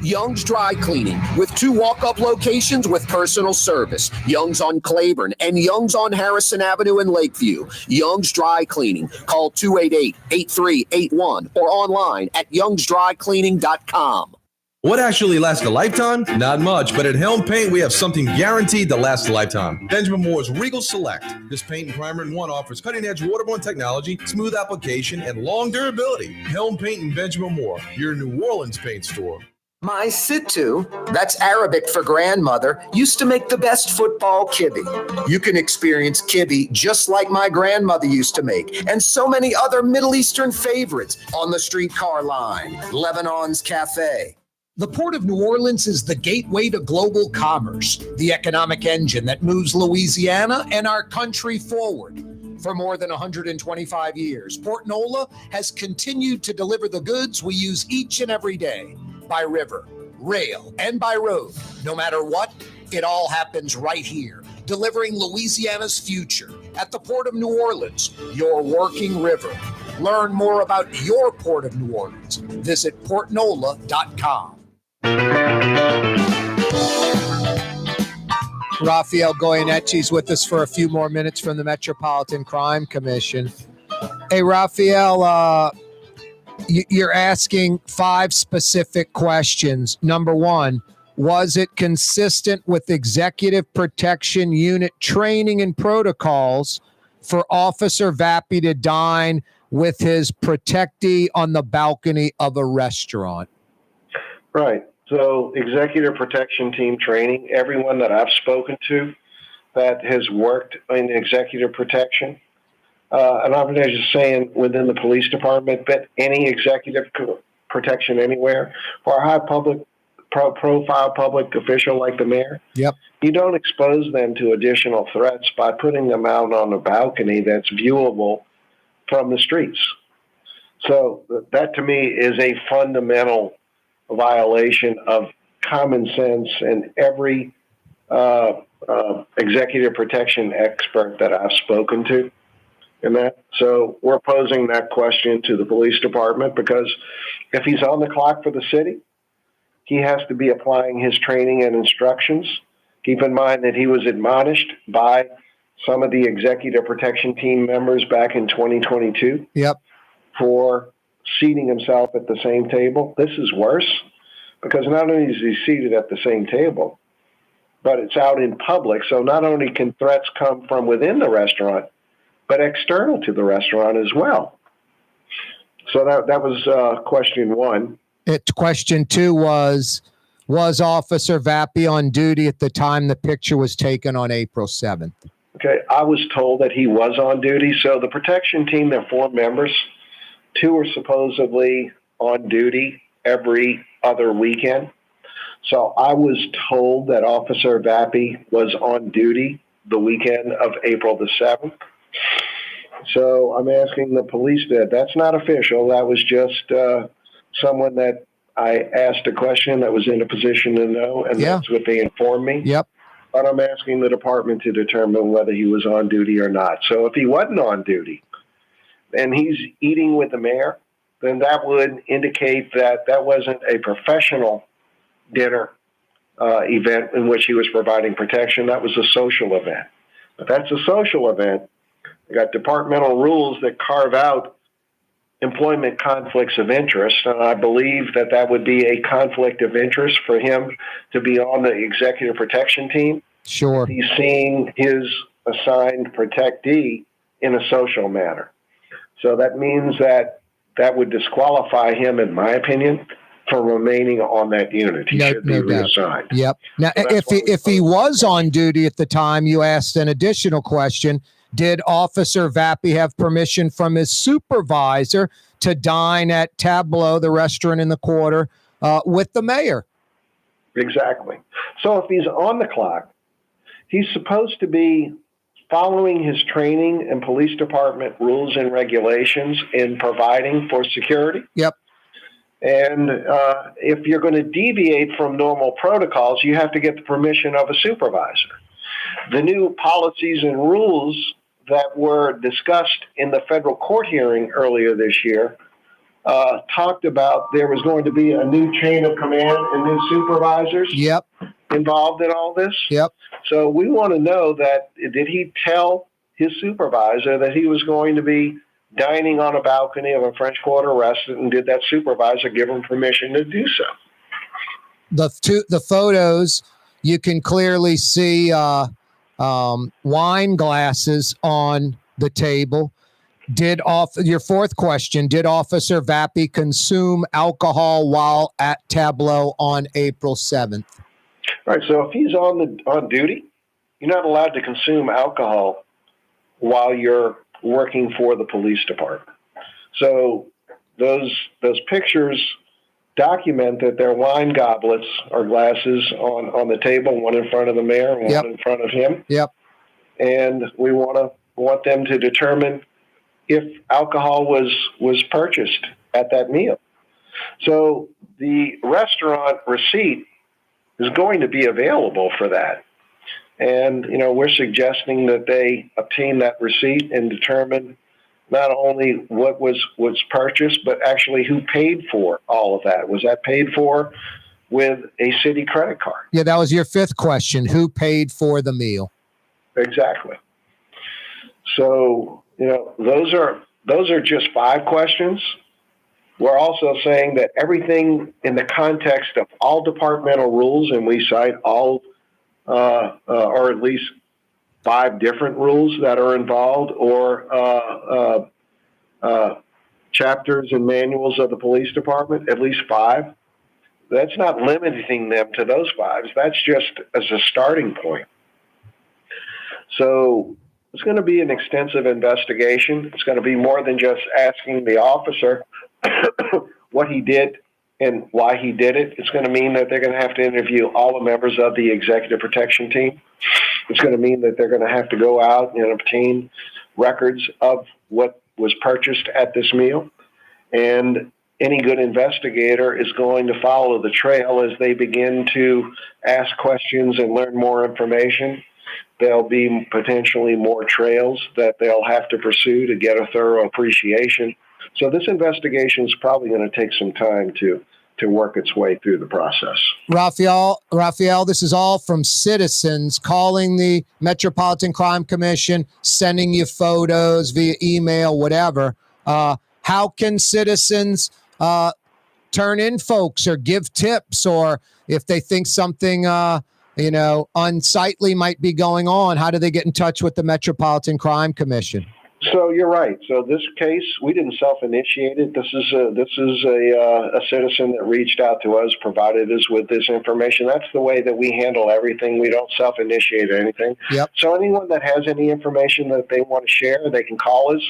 Young's Dry Cleaning, with 2 walk-up locations with personal service. Young's on Claiborne and Young's on Harrison Avenue in Lakeview. Young's Dry Cleaning. Call 288-8381 or online at youngsdrycleaning.com. What actually lasts a lifetime? Not much, but at Helm Paint, we have something guaranteed to last a lifetime. Benjamin Moore's Regal Select. This paint and primer in one offers cutting-edge waterborne technology, smooth application, and long durability. Helm Paint and Benjamin Moore, your New Orleans paint store. My Sittu, that's Arabic for grandmother, used to make the best football kibbe. You can experience kibbe just like my grandmother used to make, and so many other Middle Eastern favorites on the streetcar line, Lebanon's Cafe. The Port of New Orleans is the gateway to global commerce, the economic engine that moves Louisiana and our country forward. For more than 125 years, Port Nola has continued to deliver the goods we use each and every day, by river, rail, and by road. No matter what, it all happens right here, delivering Louisiana's future at the Port of New Orleans, your working river. Learn more about your Port of New Orleans. Visit portnola.com. Rafael Goyoneche is with us for a few more minutes from the Metropolitan Crime Commission. Hey, Rafael, you're asking 5 specific questions. Number 1, was it consistent with Executive Protection Unit training and protocols for Officer Vappie to dine with his protectee on the balcony of a restaurant? Right. So executive protection team training, everyone that I've spoken to that has worked in executive protection, and I'm not just saying within the police department, but any executive protection anywhere, for a high profile public official like the mayor, yep, you don't expose them to additional threats by putting them out on a balcony that's viewable from the streets. So that to me is a fundamental violation of common sense, and every executive protection expert that I've spoken to in that. So we're posing that question to the police department, because if he's on the clock for the city, he has to be applying his training and instructions. Keep in mind that he was admonished by some of the executive protection team members back in 2022 for seating himself at the same table. This is worse, because not only is he seated at the same table, but it's out in public. So not only can threats come from within the restaurant, but external to the restaurant as well. So that was question 1. Question 2 was Officer Vappie on duty at the time the picture was taken on April 7th? Okay, I was told that he was on duty. So the protection team, there are 4 members. 2 are supposedly on duty every other weekend. So I was told that Officer Vappie was on duty the weekend of April the 7th. So I'm asking the police that. That's not official. That was just someone that I asked a question that was in a position to know, and that's what they informed me. Yep. But I'm asking the department to determine whether he was on duty or not. So if he wasn't on duty and he's eating with the mayor, then that would indicate that that wasn't a professional dinner event in which he was providing protection. That was a social event. But that's a social event. We got departmental rules that carve out employment conflicts of interest, and I believe that that would be a conflict of interest for him to be on the executive protection team. Sure. He's seeing his assigned protectee in a social manner. So that means that that would disqualify him, in my opinion, for remaining on that unit. He should be reassigned. Yep. Now, So if he was on duty at the time, you asked an additional question. Did Officer Vappie have permission from his supervisor to dine at Tableau, the restaurant in the quarter, with the mayor? Exactly. So if he's on the clock, he's supposed to be following his training and police department rules and regulations in providing for security. Yep. And if you're going to deviate from normal protocols, you have to get the permission of a supervisor. The new policies and rules that were discussed in the federal court hearing earlier this year talked about there was going to be a new chain of command and new supervisors involved in all this. Yep. So we want to know that, did he tell his supervisor that he was going to be dining on a balcony of a French Quarter restaurant, and did that supervisor give him permission to do so? The photos, you can clearly see wine glasses on the table. Your fourth question, did Officer Vappie consume alcohol while at Tableau on April 7th? All right, so if he's on duty, you're not allowed to consume alcohol while you're working for the police department. So those pictures document that there are wine goblets or glasses on the table, one in front of the mayor and one in front of him. Yep. And we want them to determine if alcohol was purchased at that meal. So the restaurant receipt is going to be available for that. And, we're suggesting that they obtain that receipt and determine not only what was purchased, but actually who paid for all of that. Was that paid for with a city credit card? Yeah, that was your fifth question. Who paid for the meal? Exactly. So, those are just 5 questions. We're also saying that everything in the context of all departmental rules, and we cite all, or at least 5 different rules that are involved, or chapters and manuals of the police department, at least 5. That's not limiting them to those 5. That's just as a starting point. So it's going to be an extensive investigation. It's going to be more than just asking the officer what he did and why he did it. It's going to mean that they're going to have to interview all the members of the executive protection team. It's going to mean that they're going to have to go out and obtain records of what was purchased at this meal. And any good investigator is going to follow the trail as they begin to ask questions and learn more information. There'll be potentially more trails that they'll have to pursue to get a thorough appreciation. So this investigation is probably going to take some time to work its way through the process. Rafael, this is all from citizens calling the Metropolitan Crime Commission, sending you photos via email, whatever. How can citizens turn in folks or give tips, or if they think something unsightly might be going on, how do they get in touch with the Metropolitan Crime Commission? So you're right. So this case, we didn't self-initiate it. This is a citizen that reached out to us, provided us with this information. That's the way that we handle everything. We don't self-initiate anything. Yep. So anyone that has any information that they want to share, they can call us,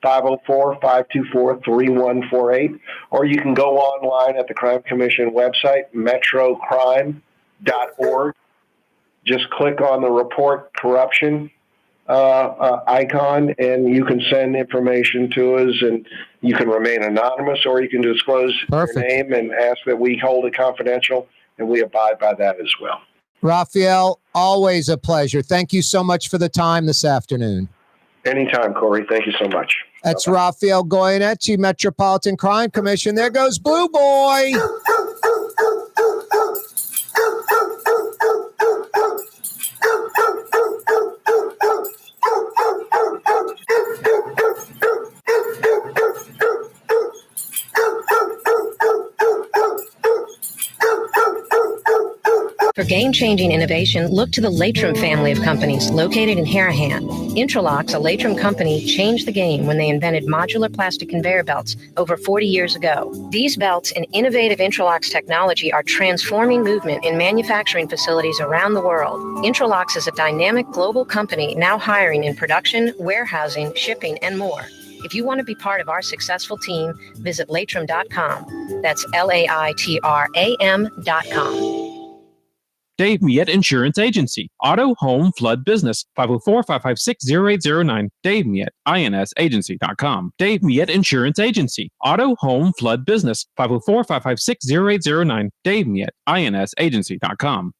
504-524-3148, or you can go online at the Crime Commission website, metrocrime.org. Just click on the report corruption icon, and you can send information to us, and you can remain anonymous, or you can disclose your name and ask that we hold it confidential, and we abide by that as well. Rafael, always a pleasure. Thank you so much for the time this afternoon. Anytime, Corey. Thank you so much. That's Rafael Goyoneche, Metropolitan Crime Commission. There goes Blue Boy. For game-changing innovation, look to the Latrim family of companies located in Harahan. Intralocks, a Latrim company, changed the game when they invented modular plastic conveyor belts over 40 years ago. These belts and innovative Intralocks technology are transforming movement in manufacturing facilities around the world. Intralocks is a dynamic global company now hiring in production, warehousing, shipping, and more. If you want to be part of our successful team, visit Latrim.com. That's LAITRAM.com. Dave Miette Insurance Agency. Auto, home, flood, business. 504-556-0809. Dave Miette, INSagency.com. Dave Miette Insurance Agency. Auto, home, flood, business. 504-556-0809. Dave Miette, INSagency.com.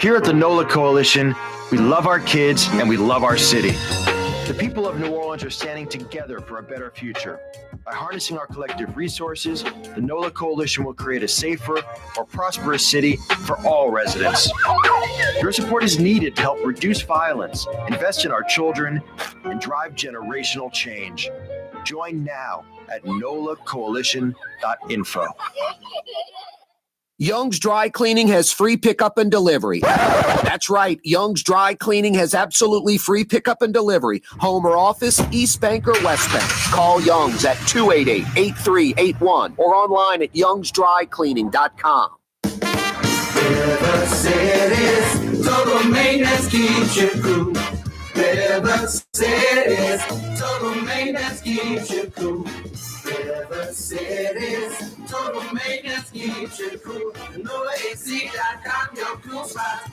Here at the NOLA Coalition, we love our kids and we love our city. The people of New Orleans are standing together for a better future. By harnessing our collective resources, the NOLA Coalition will create a safer, more prosperous city for all residents. Your support is needed to help reduce violence, invest in our children, and drive generational change. Join now at nolacoalition.info. Young's Dry Cleaning has free pickup and delivery. That's right. Young's Dry Cleaning has absolutely free pickup and delivery. Home or office, East Bank or West Bank. Call Young's at 288-8381 or online at youngsdrycleaning.com. River City's total maintenance keeps you cool. River City's total maintenance keeps you cool. River City's total maintenance keeps you cool. NolaAC.com, your cool spot.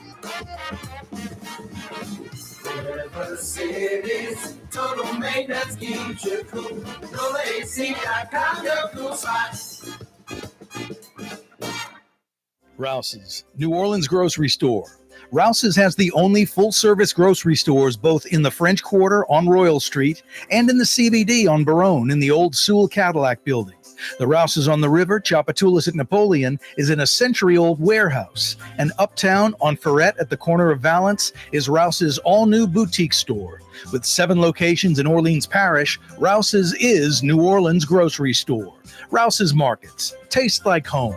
River City's total maintenance keeps you cool. NolaAC.com, your cool spot. Rouse's, New Orleans grocery store. Rouse's has the only full-service grocery stores both in the French Quarter on Royal Street and in the CBD on Baronne in the old Sewell Cadillac building. The Rouse's on the river, Tchoupitoulas at Napoleon, is in a century-old warehouse. And uptown on Ferret at the corner of Valence is Rouse's all-new boutique store. With 7 locations in Orleans Parish, Rouse's is New Orleans grocery store. Rouse's Markets. Taste like home.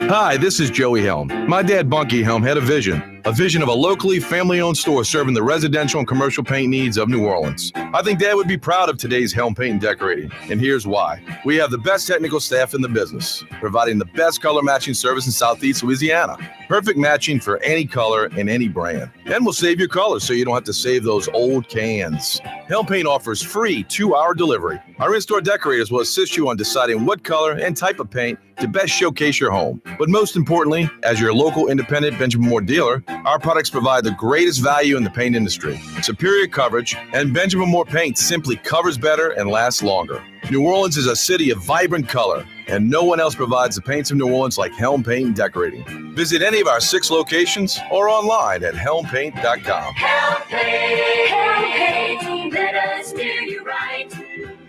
Hi, this is Joey Helm. My dad, Bunky Helm, had a vision of a locally family-owned store serving the residential and commercial paint needs of New Orleans. I think Dad would be proud of today's Helm Paint and Decorating, and here's why. We have the best technical staff in the business, providing the best color matching service in Southeast Louisiana. Perfect matching for any color and any brand. And we'll save your colors so you don't have to save those old cans. Helm Paint offers free 2-hour delivery. Our in-store decorators will assist you on deciding what color and type of paint to best showcase your home. But most importantly, as your local independent Benjamin Moore dealer, our products provide the greatest value in the paint industry, superior coverage, and Benjamin Moore paint simply covers better and lasts longer. New Orleans is a city of vibrant color, and no one else provides the paints of New Orleans like Helm Paint and Decorating. Visit any of our 6 locations or online at helmpaint.com. Helm Paint, Helm Paint, let us do you right.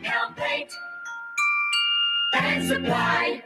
Helm Paint and Supply.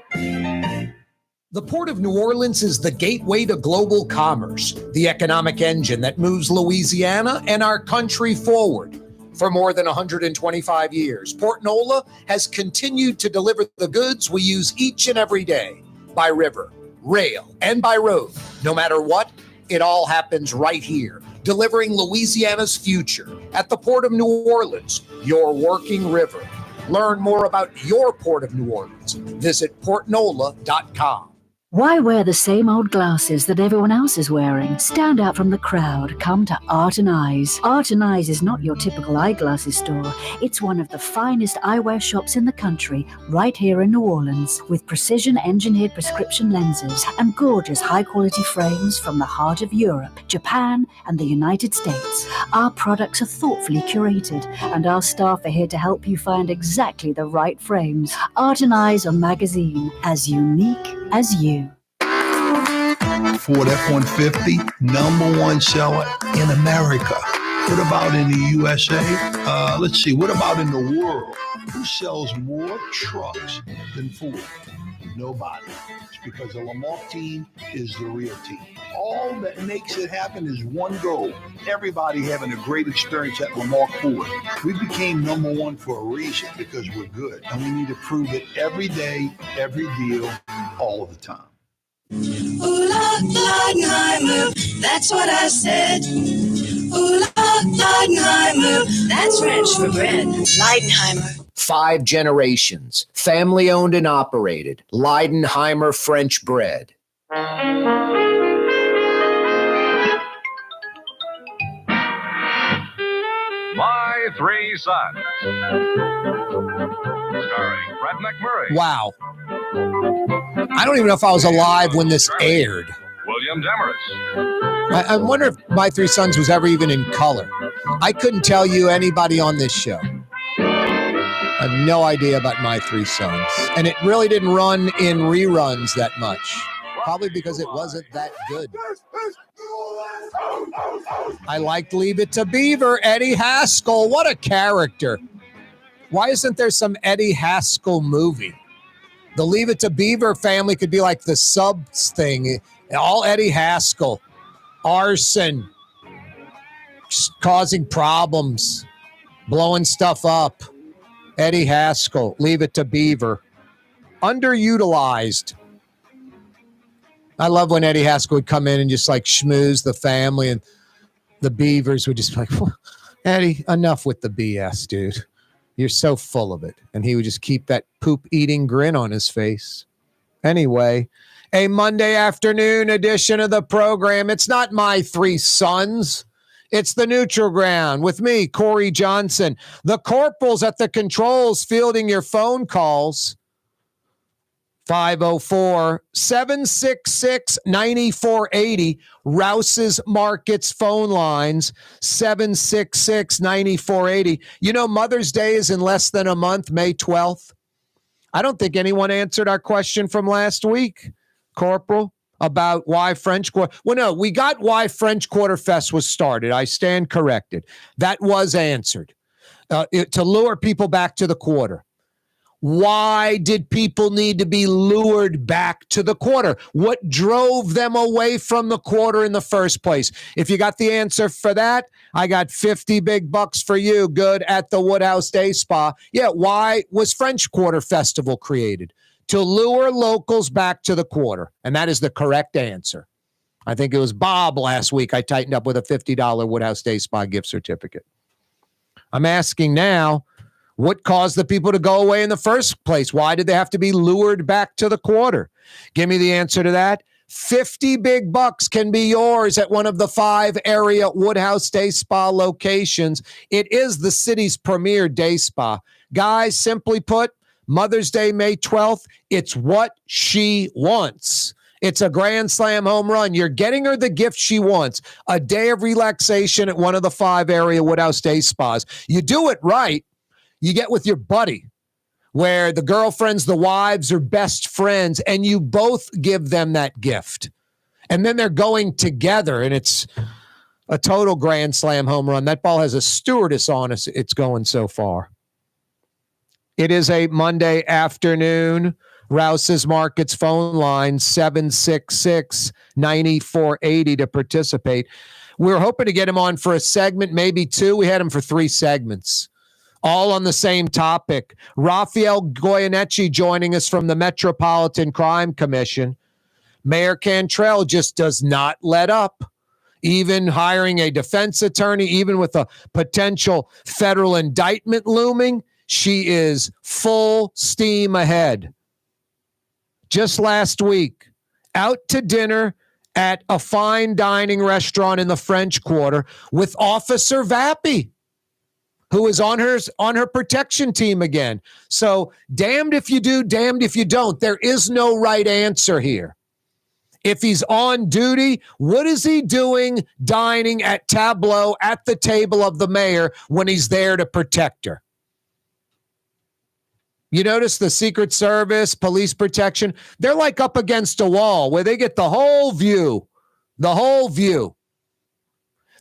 The Port of New Orleans is the gateway to global commerce, the economic engine that moves Louisiana and our country forward. For more than 125 years, Port Nola has continued to deliver the goods we use each and every day by river, rail, and by road. No matter what, it all happens right here, delivering Louisiana's future at the Port of New Orleans, your working river. Learn more about your Port of New Orleans. Visit portnola.com. Why wear the same old glasses that everyone else is wearing? Stand out from the crowd. Come to Art and Eyes. Art and Eyes is not your typical eyeglasses store. It's one of the finest eyewear shops in the country, right here in New Orleans, with precision-engineered prescription lenses and gorgeous high-quality frames from the heart of Europe, Japan, and the United States. Our products are thoughtfully curated, and our staff are here to help you find exactly the right frames. Art and Eyes on magazine, as unique as you. Ford F-150, #1 seller in America. What about in the USA? Let's see, what about in the world? Who sells more trucks than Ford? Nobody. It's because the Lamarck team is the real team. All that makes it happen is one goal. Everybody having a great experience at Lamarck Ford. We became number one for a reason, because we're good. And we need to prove it every day, every deal, all of the time. Ooh, Leidenheimer, that's what I said. Ooh, Leidenheimer, that's French for bread. Leidenheimer. 5 generations, family owned and operated. Leidenheimer French bread. My Three Sons. Starring Fred McMurray. Wow. I don't even know if I was alive when this aired. William Demarest. I wonder if My Three Sons was ever even in color. I couldn't tell you anybody on this show. I have no idea about My Three Sons. And it really didn't run in reruns that much. Probably because it wasn't that good. I liked Leave It to Beaver. Eddie Haskell. What a character. Why isn't there some Eddie Haskell movie? The Leave It to Beaver family could be like the Subs thing. All Eddie Haskell. Arson. Causing problems. Blowing stuff up. Eddie Haskell. Leave It to Beaver. Underutilized. I love when Eddie Haskell would come in and just like schmooze the family, and the Beavers would just be like, Eddie, enough with the BS, dude. You're so full of it. And he would just keep that poop-eating grin on his face. Anyway, a Monday afternoon edition of the program. It's not My Three Sons. It's the Neutral Ground with me, Corey Johnson. The corporals at the controls fielding your phone calls. 504-766-9480. Rouse's Markets phone lines, 766-9480. You know, Mother's Day is in less than a month, May 12th. I don't think anyone answered our question from last week, Corporal, about why French Quarter. Well, no, we got why French Quarter Fest was started. I stand corrected. That was answered to lure people back to the quarter. Why did people need to be lured back to the quarter? What drove them away from the quarter in the first place? If you got the answer for that, I got 50 big bucks for you. Good at the Woodhouse Day Spa. Yeah, why was French Quarter Festival created? To lure locals back to the quarter. And that is the correct answer. I think it was Bob last week I tightened up with a $50 Woodhouse Day Spa gift certificate. I'm asking now, what caused the people to go away in the first place? Why did they have to be lured back to the quarter? Give me the answer to that. 50 big bucks can be yours at one of the 5 area Woodhouse Day Spa locations. It is the city's premier day spa. Guys, simply put, Mother's Day, May 12th, it's what she wants. It's a grand slam home run. You're getting her the gift she wants. A day of relaxation at one of the 5 area Woodhouse Day Spas. You do it right. You get with your buddy where the girlfriends, the wives are best friends, and you both give them that gift. And then they're going together, and it's a total grand slam home run. That ball has a stewardess on us. It's going so far. It is a Monday afternoon. Rouse's Markets phone line, 766-9480 to participate. We were hoping to get him on for a segment, maybe 2. We had him for 3 segments. All on the same topic. Rafael Goyoneche joining us from the Metropolitan Crime Commission. Mayor Cantrell just does not let up. Even hiring a defense attorney, even with a potential federal indictment looming, she is full steam ahead. Just last week, out to dinner at a fine dining restaurant in the French Quarter with Officer Vappie, who is on her protection team again. So damned if you do, damned if you don't. There is no right answer here. If he's on duty, what is he doing dining at Tableau at the table of the mayor when he's there to protect her? You notice the Secret Service, police protection, they're like up against a wall where they get the whole view. The whole view.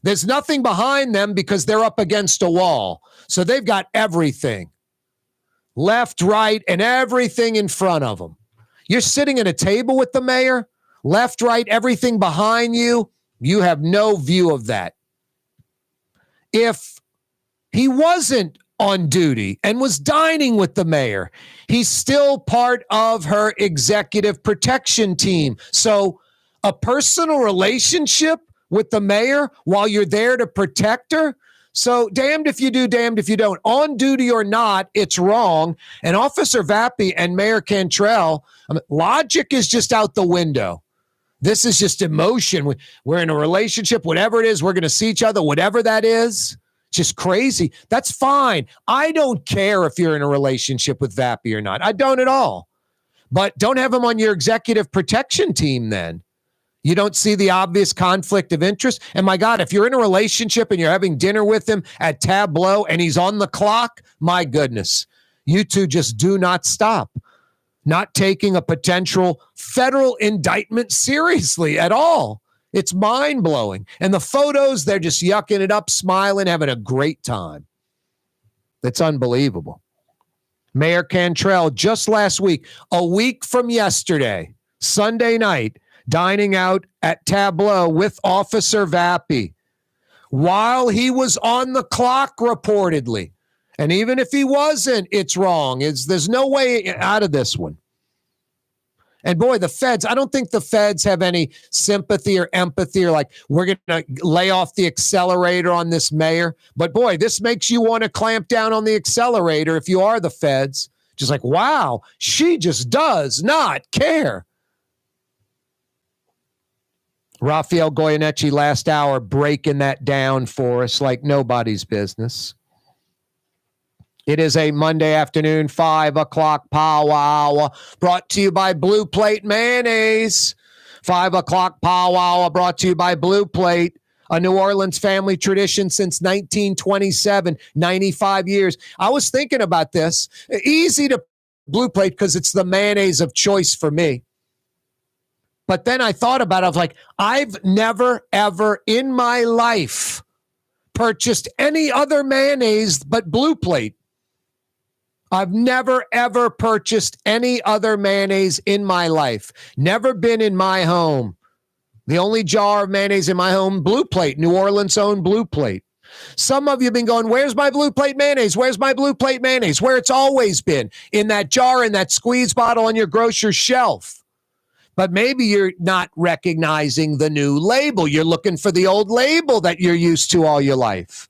There's nothing behind them because they're up against a wall. So they've got everything. left, right, and everything in front of him. You're sitting at a table with the mayor, left, right, everything behind you. You have no view of that. If he wasn't on duty and was dining with the mayor, he's still part of her executive protection team. So a personal relationship with the mayor while you're there to protect her. So damned if you do, damned if you don't. On duty or not, it's wrong. And Officer Vappie and Mayor Cantrell, logic is just out the window. This is just emotion. We're in a relationship, whatever it is, we're going to see each other, whatever that is. Just crazy. That's fine. I don't care if you're in a relationship with Vappie or not. I don't at all. But don't have him on your executive protection team then. You don't see the obvious conflict of interest. And my God, if you're in a relationship and you're having dinner with him at Tableau and he's on the clock, my goodness, you two just do not stop. Not taking a potential federal indictment seriously at all. It's mind-blowing. And the photos, they're just yucking it up, smiling, having a great time. That's unbelievable. Mayor Cantrell, just last week, a week from yesterday, Sunday night, dining out at Tableau with Officer Vappie while he was on the clock, reportedly. And even if he wasn't, it's wrong. There's no way out of this one. And boy, the feds, I don't think the feds have any sympathy or empathy or like, we're going to lay off the accelerator on this mayor. But boy, this makes you want to clamp down on the accelerator if you are the feds. Just like, wow, she just does not care. Rafael Goyoneche last hour breaking that down for us like nobody's business. It is a Monday afternoon, 5 o'clock powwow brought to you by Blue Plate Mayonnaise. 5 o'clock powwow brought to you by Blue Plate, a New Orleans family tradition since 1927, 95 years. I was thinking about this. Easy to Blue Plate because it's the mayonnaise of choice for me. But then I thought about it. I was like, I've never, ever in my life purchased any other mayonnaise but Blue Plate. I've never, ever purchased any other mayonnaise in my life. Never been in my home. The only jar of mayonnaise in my home, Blue Plate, New Orleans' own Blue Plate. Some of you have been going, where's my Blue Plate mayonnaise? Where's my Blue Plate mayonnaise? Where it's always been, in that jar, in that squeeze bottle on your grocer's shelf. But maybe you're not recognizing the new label. You're looking for the old label that you're used to all your life.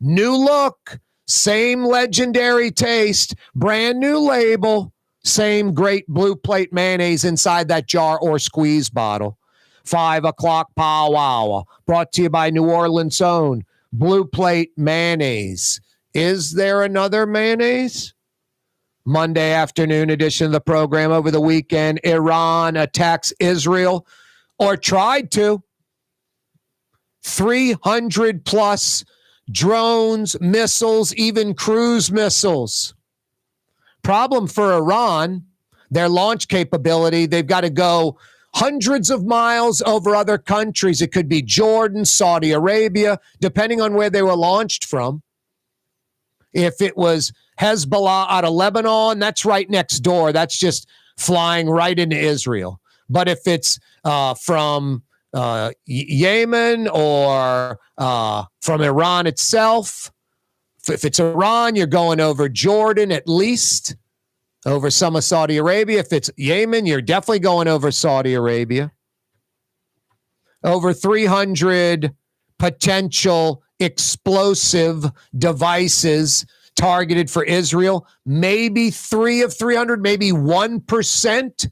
New look, same legendary taste, brand new label, same great Blue Plate mayonnaise inside that jar or squeeze bottle. 5 o'clock powwow, brought to you by New Orleans' own Blue Plate mayonnaise. Is there another mayonnaise? Monday afternoon edition of the program. Over the weekend, Iran attacks Israel, or tried to. 300 plus drones, missiles, even cruise missiles. Problem for Iran, their launch capability, they've got to go hundreds of miles over other countries. It could be Jordan, Saudi Arabia, depending on where they were launched from. If it was Hezbollah out of Lebanon, that's right next door. That's just flying right into Israel. But if it's from Yemen or from Iran itself, if it's Iran, you're going over Jordan at least, over some of Saudi Arabia. If it's Yemen, you're definitely going over Saudi Arabia. Over 300 potential explosive devices targeted for Israel. Maybe 3 of 300, maybe 1%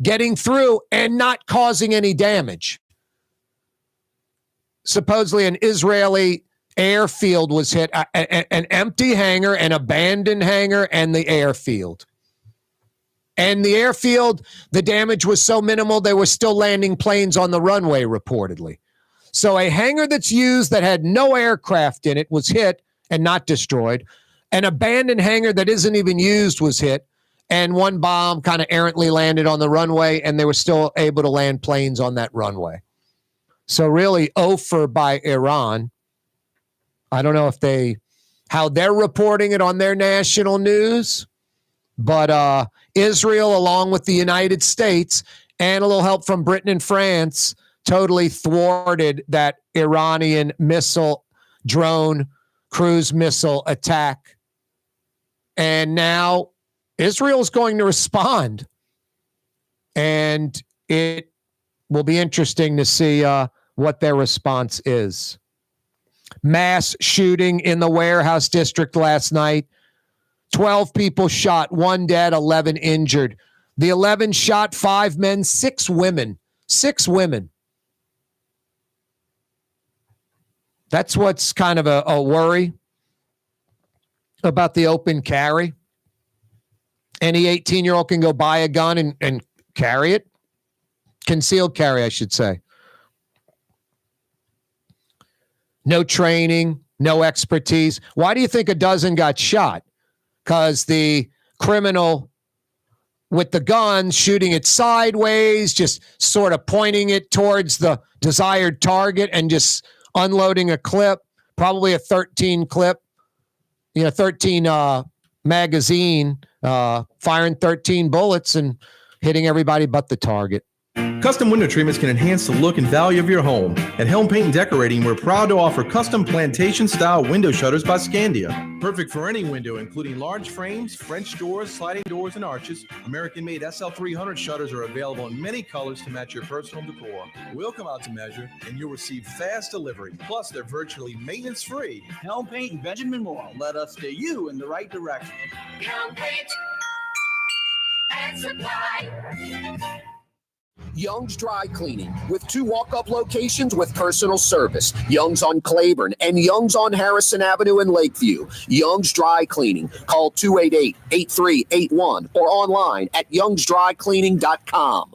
getting through and not causing any damage. Supposedly an Israeli airfield was hit, an empty hangar, an abandoned hangar, and the airfield. And the airfield, the damage was so minimal, they were still landing planes on the runway, reportedly. So a hangar that's used that had no aircraft in it was hit and not destroyed. An abandoned hangar that isn't even used was hit. And one bomb kind of errantly landed on the runway, and they were still able to land planes on that runway. So really, over by Iran. I don't know if how they're reporting it on their national news. But Israel, along with the United States and a little help from Britain and France, totally thwarted that Iranian cruise missile attack. And now Israel is going to respond. And it will be interesting to see what their response is. Mass shooting in the warehouse district last night. 12 people shot, 1 dead, 11 injured. The 11 shot, 5 men, 6 women. 6 women. That's what's kind of a worry about the open carry. Any 18-year-old can go buy a gun and carry it. Concealed carry, I should say. No training, no expertise. Why do you think a dozen got shot? Because the criminal with the gun shooting it sideways, just sort of pointing it towards the desired target and just unloading a clip, probably a 13 clip, 13 magazine, firing 13 bullets and hitting everybody but the target. Custom window treatments can enhance the look and value of your home. At Helm Paint and Decorating, we're proud to offer custom plantation-style window shutters by Scandia. Perfect for any window, including large frames, French doors, sliding doors, and arches. American-made SL300 shutters are available in many colors to match your personal decor. We'll come out to measure, and you'll receive fast delivery. Plus, they're virtually maintenance-free. Helm Paint and Benjamin Moore. Let us steer you in the right direction. Helm Paint and Supply. Young's Dry Cleaning, with 2 walk-up locations with personal service. Young's on Claiborne and Young's on Harrison Avenue in Lakeview. Young's Dry Cleaning. Call 288-8381 or online at youngsdrycleaning.com.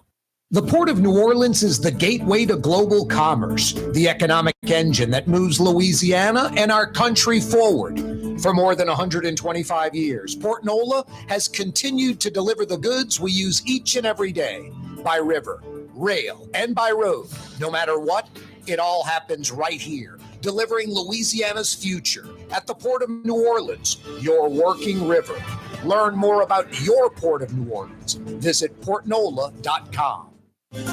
The Port of New Orleans is the gateway to global commerce, the economic engine that moves Louisiana and our country forward. For more than 125 years, Port Nola has continued to deliver the goods we use each and every day, by river, rail, and by road. No matter what, it all happens right here, delivering Louisiana's future at the Port of New Orleans, your working river. Learn more about your Port of New Orleans. Visit portnola.com.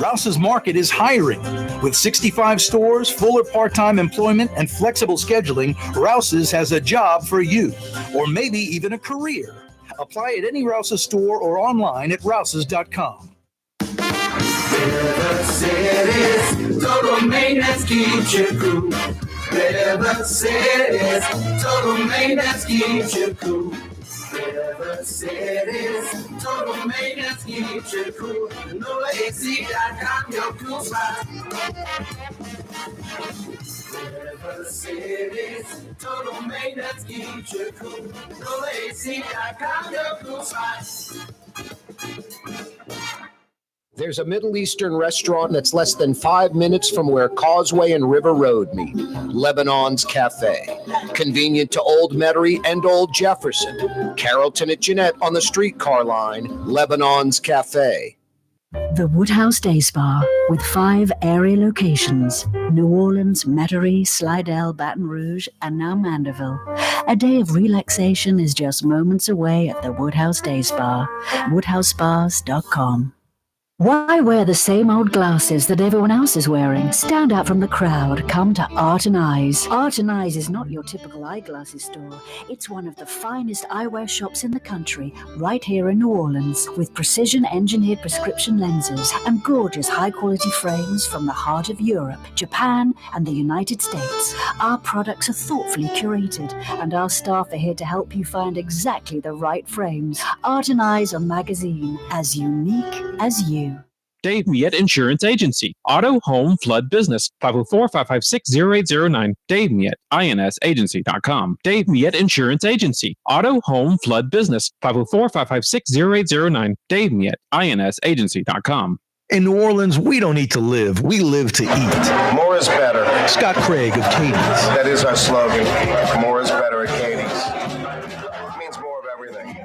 Rouse's Market is hiring. With 65 stores, full or part-time employment, and flexible scheduling, Rouse's has a job for you, or maybe even a career. Apply at any Rouse's store or online at rouses.com. River City's total maintenance keeps you cool. River City's total maintenance keeps you cool. River City's total maintenance keeps you cool. NolaAC.com, your cool spot. River City's total maintenance keeps you cool. NolaAC.com, your cool spot. There's a Middle Eastern restaurant that's less than 5 minutes from where Causeway and River Road meet, Lebanon's Cafe. Convenient to Old Metairie and Old Jefferson. Carrollton at Jeanette on the streetcar line, Lebanon's Cafe. The Woodhouse Day Spa, with 5 area locations: New Orleans, Metairie, Slidell, Baton Rouge, and now Mandeville. A day of relaxation is just moments away at the Woodhouse Day Spa. WoodhouseSpas.com. Why wear the same old glasses that everyone else is wearing? Stand out from the crowd. Come to Art and Eyes. Art and Eyes is not your typical eyeglasses store. It's one of the finest eyewear shops in the country, right here in New Orleans, with precision-engineered prescription lenses and gorgeous high-quality frames from the heart of Europe, Japan, and the United States. Our products are thoughtfully curated, and our staff are here to help you find exactly the right frames. Art and Eyes are magazine, as unique as you. Dave Miette Insurance Agency. Auto, home, flood, business. 504-556-0809. Dave Miette, INSagency.com. Dave Miette Insurance Agency. Auto, home, flood, business. 504-556-0809. Dave Miette, INSagency.com. In New Orleans, we don't eat to live. We live to eat. More is better. Scott Craig of Katie's. That is our slogan. More is better at Katie's. It means more of everything.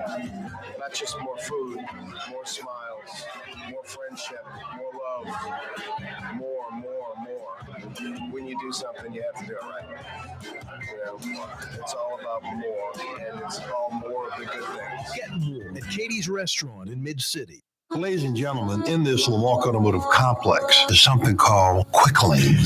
Not just more food, more smiles, more friendship, more love, more. We when you do something, you have to do it right. It's all about more, and it's all more of the good things. Get more at Katie's Restaurant in Mid-City. Ladies and gentlemen, in this Lamar Automotive Complex, there's something called Quick Lane.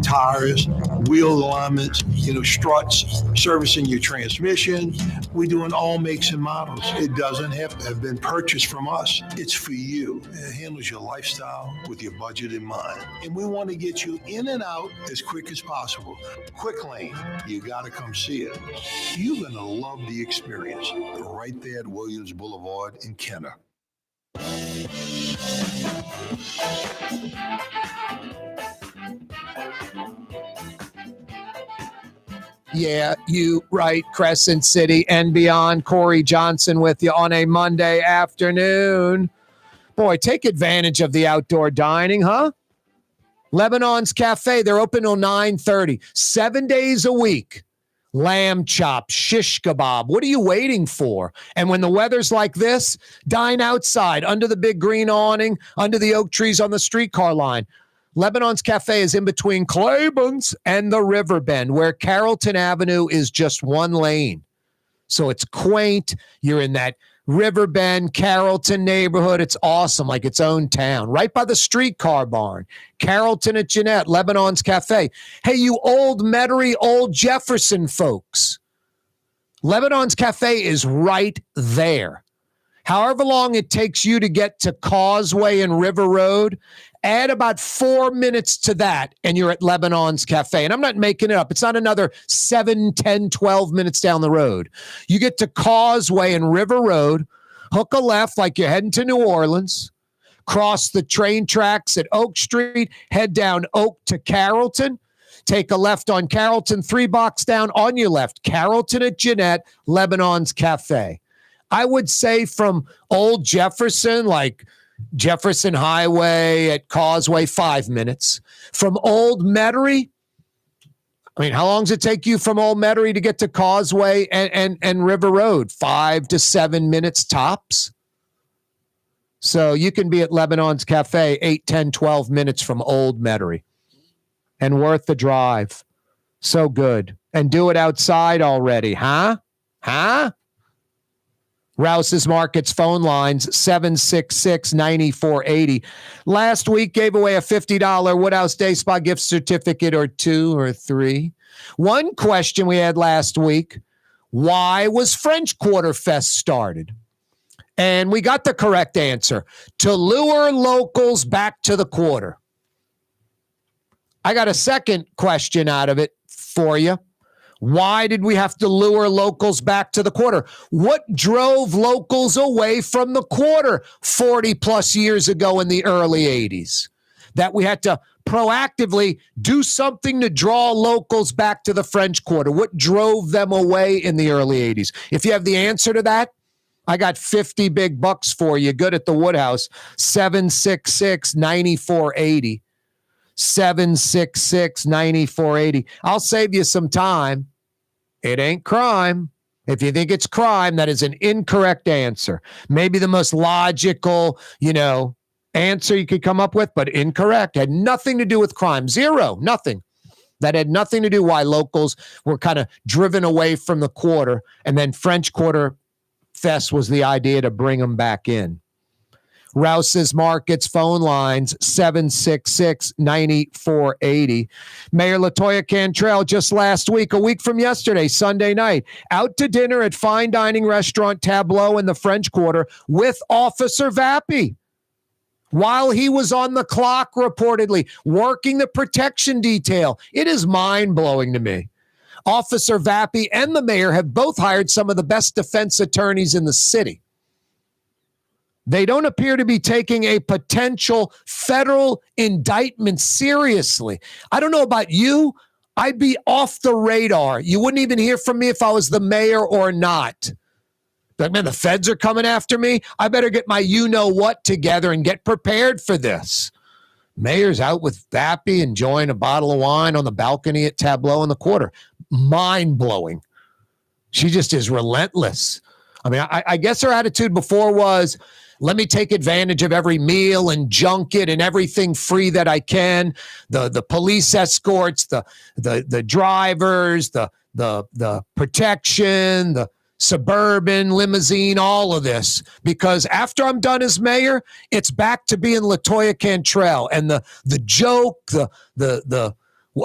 Tires, wheel alignments, struts, servicing your transmission. We do in all makes and models. It doesn't have to have been purchased from us. It's for you. It handles your lifestyle with your budget in mind. And we want to get you in and out as quick as possible. Quick Lane, you got to come see it. You're going to love the experience right there at Williams Boulevard in Kenner. Yeah, you right, Crescent City and beyond. Corey Johnson with you on a Monday afternoon. Boy, take advantage of the outdoor dining, huh? Lebanon's Cafe, they're open till 9:30, 7 days a week. Lamb chops, shish kebab. What are you waiting for? And when the weather's like this, dine outside under the big green awning, under the oak trees on the streetcar line. Lebanon's Cafe is in between Claiborne's and the Riverbend, where Carrollton Avenue is just one lane. So it's quaint. You're in that Riverbend, Carrollton neighborhood. It's awesome, like its own town. Right by the streetcar barn. Carrollton at Jeanette, Lebanon's Cafe. Hey, you old Metairie, old Jefferson folks. Lebanon's Cafe is right there. However long it takes you to get to Causeway and River Road, add about 4 minutes to that, and you're at Lebanon's Cafe. And I'm not making it up. It's not another 7, 10, 12 minutes down the road. You get to Causeway and River Road, hook a left like you're heading to New Orleans, cross the train tracks at Oak Street, head down Oak to Carrollton, take a left on Carrollton, 3 blocks down on your left, Carrollton at Jeanette, Lebanon's Cafe. I would say from Old Jefferson, like Jefferson Highway at Causeway, 5 minutes. From Old Metairie, I mean, how long does it take you from Old Metairie to get to Causeway and River Road? 5 to 7 minutes tops. So you can be at Lebanon's Cafe 8, 10, 12 minutes from Old Metairie. And worth the drive. So good. And do it outside already, huh? Huh? Rouse's Markets phone lines, 766-9480. Last week gave away a $50 Woodhouse Day Spa gift certificate or 2 or 3. One question we had last week, why was French Quarter Fest started? And we got the correct answer, to lure locals back to the quarter. I got a second question out of it for you. Why did we have to lure locals back to the quarter? What drove locals away from the quarter 40 plus years ago in the early 80s? That we had to proactively do something to draw locals back to the French Quarter. What drove them away in the early 80s? If you have the answer to that, I got 50 big bucks for you. Good at the Woodhouse, 766-9480. 766-9480. I'll save you some time. It ain't crime. If you think it's crime, that is an incorrect answer. Maybe the most logical, answer you could come up with, but incorrect. Had nothing to do with crime. Zero. Nothing. That had nothing to do why locals were kind of driven away from the quarter, and then French Quarter Fest was the idea to bring them back in. Rouse's Markets phone lines, 766-9480. Mayor LaToya Cantrell just last week, a week from yesterday, Sunday night, out to dinner at fine dining restaurant Tableau in the French Quarter with Officer Vappie. While he was on the clock, reportedly, working the protection detail. It is mind-blowing to me. Officer Vappie and the mayor have both hired some of the best defense attorneys in the city. They don't appear to be taking a potential federal indictment seriously. I don't know about you. I'd be off the radar. You wouldn't even hear from me if I was the mayor or not. But man, the feds are coming after me. I better get my you-know-what together and get prepared for this. Mayor's out with Vappie enjoying a bottle of wine on the balcony at Tableau in the Quarter. Mind-blowing. She just is relentless. I mean, I guess her attitude before was, Let me take advantage of every meal and junket and everything free that I can. The police escorts, the drivers, the protection, the Suburban, limousine, all of this. Because after I'm done as mayor, it's back to being LaToya Cantrell. And the joke, the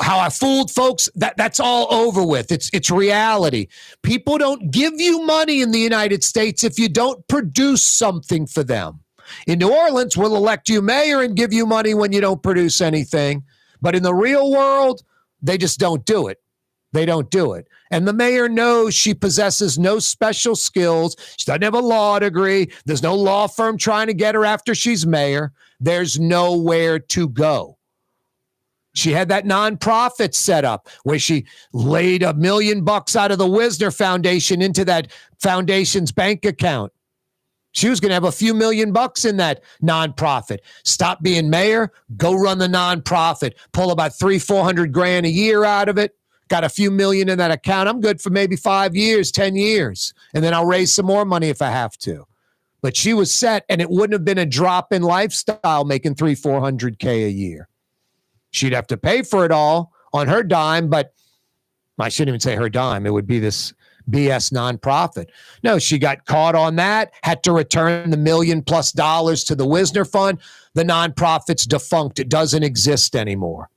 how I fooled folks, that's all over with. It's reality. People don't give you money in the United States if you don't produce something for them. In New Orleans, we'll elect you mayor and give you money when you don't produce anything. But in the real world, they just don't do it. They don't do it. And the mayor knows she possesses no special skills. She doesn't have a law degree. There's no law firm trying to get her after she's mayor. There's nowhere to go. She had that nonprofit set up where she laid $1 million out of the Wisner Foundation into that foundation's bank account. She was going to have a few $1 million in that nonprofit. Stop being mayor, go run the nonprofit, pull about $300,000-400,000 a year out of it. Got a few million in that account. I'm good for maybe 5 years, 10 years. And then I'll raise some more money if I have to. But she was set, and it wouldn't have been a drop in lifestyle making $300,000-400,000 a year. She'd have to pay for it all on her dime, but I shouldn't even say her dime. It would be this BS nonprofit. No, she got caught on that, had to return the $1 million+ to the Wisner Fund. The nonprofit's defunct. It doesn't exist anymore.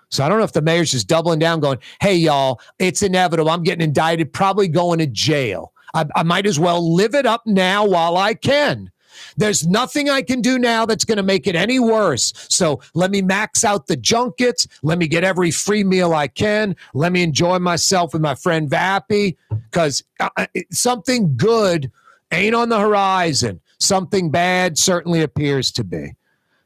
So I don't know if the mayor's just doubling down going, hey, y'all, it's inevitable. I'm getting indicted, probably going to jail. I might as well live it up now while I can. There's nothing I can do now that's going to make it any worse. So let me max out the junkets. Let me get every free meal I can. Let me enjoy myself with my friend Vappie, because something good ain't on the horizon. Something bad certainly appears to be.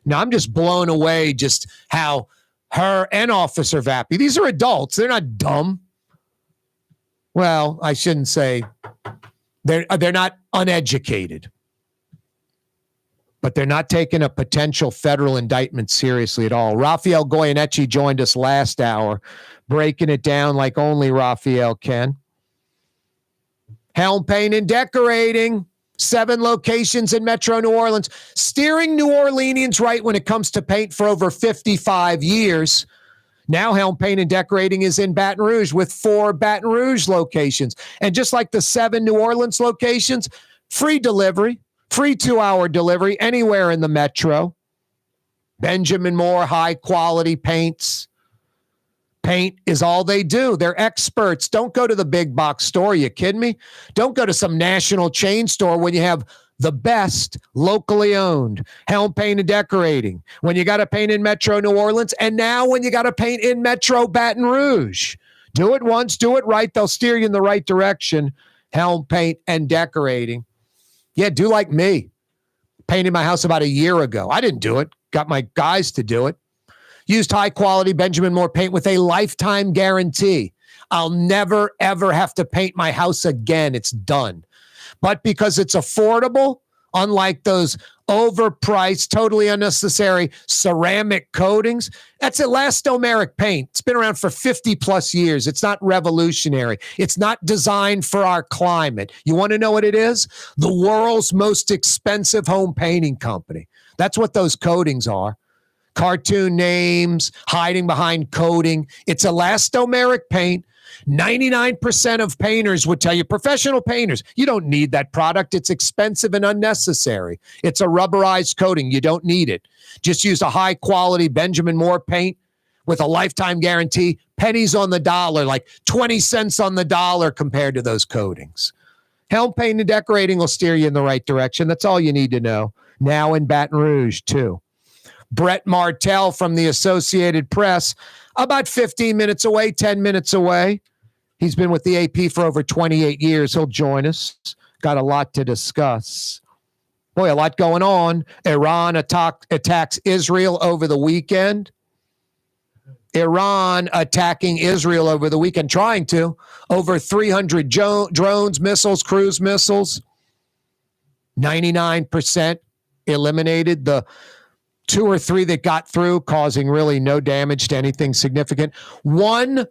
Now, I'm just blown away just how her and Officer Vappie, these are adults. They're not dumb. Well, I shouldn't say they're not uneducated, but they're not taking a potential federal indictment seriously at all. Rafael Goyoneche joined us last hour, breaking it down like only Rafael can. Helm paint and decorating, 7 locations in Metro New Orleans, steering New Orleanians right when it comes to paint for over 55 years. Now Helm Paint and Decorating is in Baton Rouge with 4 Baton Rouge locations. And just like the 7 New Orleans locations, free delivery, free 2-hour delivery anywhere in the Metro. Benjamin Moore, high quality paints. Paint is all they do. They're experts. Don't go to the big box store. You kidding me? Don't go to some national chain store when you have the best locally owned Helm Paint and Decorating. When you got to paint in Metro New Orleans, and now when you got to paint in Metro Baton Rouge. Do it once, do it right. They'll steer you in the right direction. Helm Paint and Decorating. Yeah, do like me. Painted my house about a year ago. I didn't do it. Got my guys to do it. Used high-quality Benjamin Moore paint with a lifetime guarantee. I'll never, ever have to paint my house again. It's done. But because it's affordable, unlike those overpriced, totally unnecessary ceramic coatings, that's elastomeric paint. It's been around for 50-plus years. It's not revolutionary. It's not designed for our climate. You want to know what it is? The world's most expensive home painting company. That's what those coatings are. Cartoon names, hiding behind coating. It's elastomeric paint. 99% of painters would tell you, professional painters, you don't need that product. It's expensive and unnecessary. It's a rubberized coating. You don't need it. Just use a high-quality Benjamin Moore paint with a lifetime guarantee. Pennies on the dollar, like 20 cents on the dollar compared to those coatings. Helm Paint and Decorating will steer you in the right direction. That's all you need to know. Now in Baton Rouge, too. Brett Martell from the Associated Press, about 15 minutes away, 10 minutes away. He's been with the AP for over 28 years. He'll join us. Got a lot to discuss. Boy, a lot going on. Iran attacks Israel over the weekend. Iran attacking Israel over the weekend, trying to. Over 300 drones, missiles, cruise missiles. 99% eliminated. The 2 or 3 that got through, causing really no damage to anything significant. One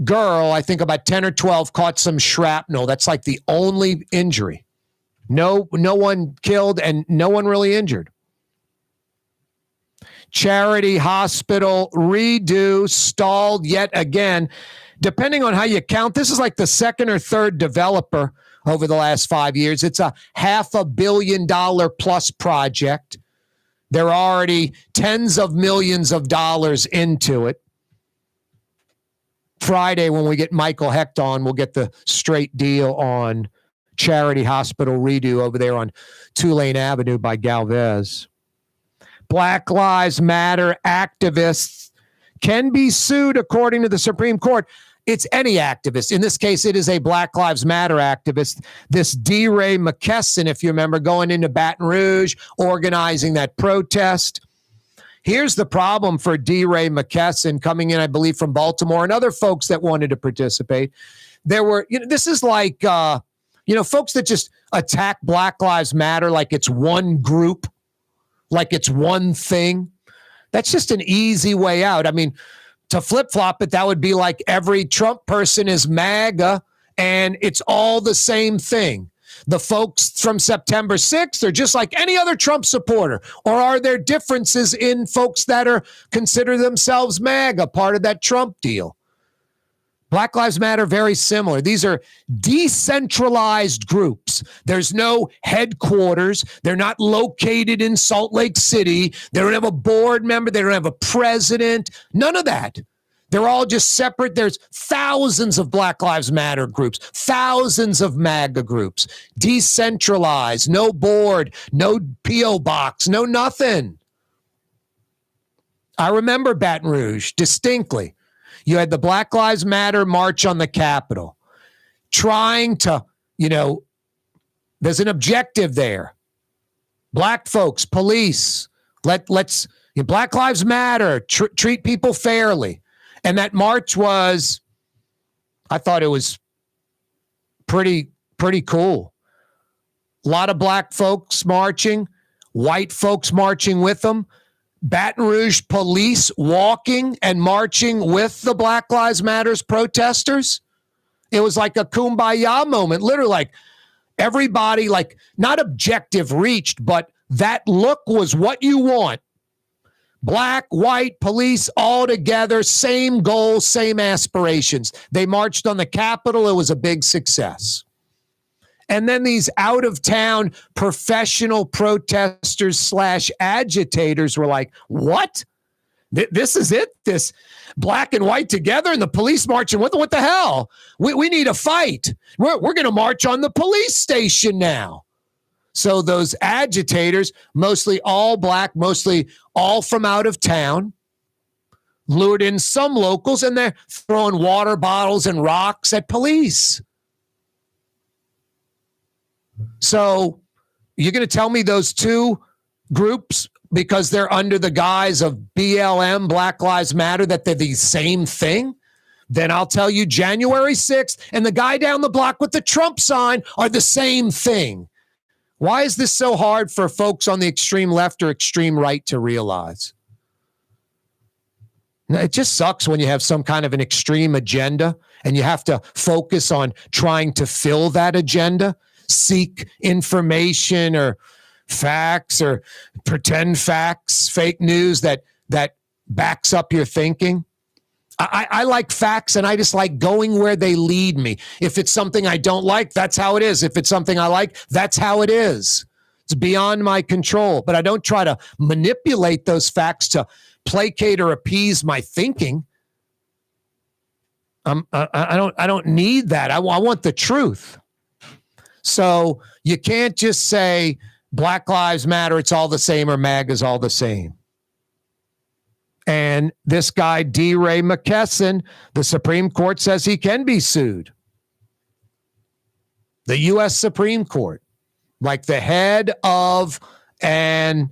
girl, I think about 10 or 12, caught some shrapnel. That's like the only injury. No one killed and no one really injured. Charity hospital redo stalled yet again. Depending on how you count, this is like the second or third developer over the last 5 years. It's a $500 million plus project. They're already tens of millions of dollars into it. Friday, when we get Michael Hecht on, we'll get the straight deal on Charity Hospital redo over there on Tulane Avenue by Galvez. Black Lives Matter activists can be sued according to the Supreme Court. It's any activist. In this case, it is a Black Lives Matter activist. This D. Ray McKesson, if you remember, going into Baton Rouge, organizing that protest. Here's the problem for D. Ray McKesson coming in, I believe, from Baltimore and other folks that wanted to participate. There were, this is like, folks that just attack Black Lives Matter like it's one group, like it's one thing. That's just an easy way out. I mean, to flip-flop it, that would be like every Trump person is MAGA, and it's all the same thing. The folks from September 6th are just like any other Trump supporter. Or are there differences in folks that are consider themselves MAGA, part of that Trump deal? Black Lives Matter, very similar. These are decentralized groups. There's no headquarters. They're not located in Salt Lake City. They don't have a board member. They don't have a president. None of that. They're all just separate. There's thousands of Black Lives Matter groups, thousands of MAGA groups, decentralized, no board, no P.O. box, no nothing. I remember Baton Rouge distinctly. You had the Black Lives Matter march on the Capitol, trying to, there's an objective there. Black folks, police, let's Black Lives Matter, treat people fairly. And that march was, I thought it was pretty cool. A lot of black folks marching, white folks marching with them. Baton Rouge police walking and marching with the Black Lives Matters protesters. It was like a kumbaya moment, literally like everybody, like not objective reached, but that look was what you want. Black, white, police, all together, same goals, same aspirations. They marched on the Capitol. It was a big success. And then these out-of-town professional protesters / agitators were like, what? This is it? This black and white together and the police marching with them? What the hell? We need a fight. We're going to march on the police station now. So those agitators, mostly all black, mostly all from out of town, lured in some locals, and they're throwing water bottles and rocks at police. So you're going to tell me those two groups, because they're under the guise of BLM, Black Lives Matter, that they're the same thing? Then I'll tell you January 6th and the guy down the block with the Trump sign are the same thing. Why is this so hard for folks on the extreme left or extreme right to realize? It just sucks when you have some kind of an extreme agenda and you have to focus on trying to fill that agenda, seek information or facts or pretend facts, fake news that backs up your thinking. I like facts, and I just like going where they lead me. If it's something I don't like, that's how it is. If it's something I like, that's how it is. It's beyond my control, but I don't try to manipulate those facts to placate or appease my thinking. I don't need that. I want the truth. So you can't just say Black Lives Matter, it's all the same, or MAGA's all the same. And this guy, D. Ray McKesson, the Supreme Court says he can be sued. The U.S. Supreme Court, like the head of an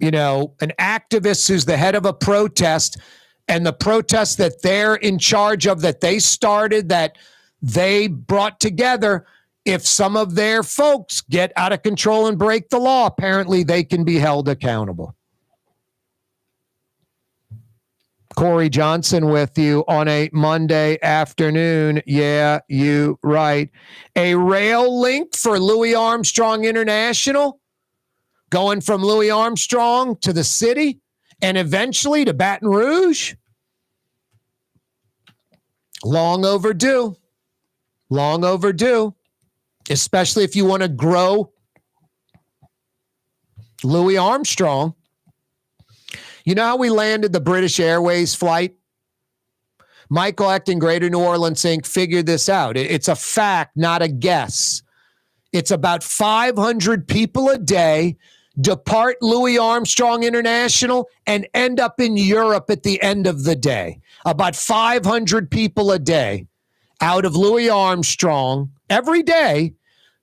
activist who's the head of a protest, and the protest that they're in charge of, that they started, that they brought together, if some of their folks get out of control and break the law, apparently they can be held accountable. Corey Johnson with you on a Monday afternoon. Yeah, you right. A rail link for Louis Armstrong International, going from Louis Armstrong to the city and eventually to Baton Rouge. Long overdue. Long overdue, especially if you want to grow Louis Armstrong. You know how we landed the British Airways flight? Michael Hecht, Greater New Orleans Inc. figured this out. It's a fact, not a guess. It's about 500 people a day depart Louis Armstrong International and end up in Europe at the end of the day. About 500 people a day out of Louis Armstrong every day,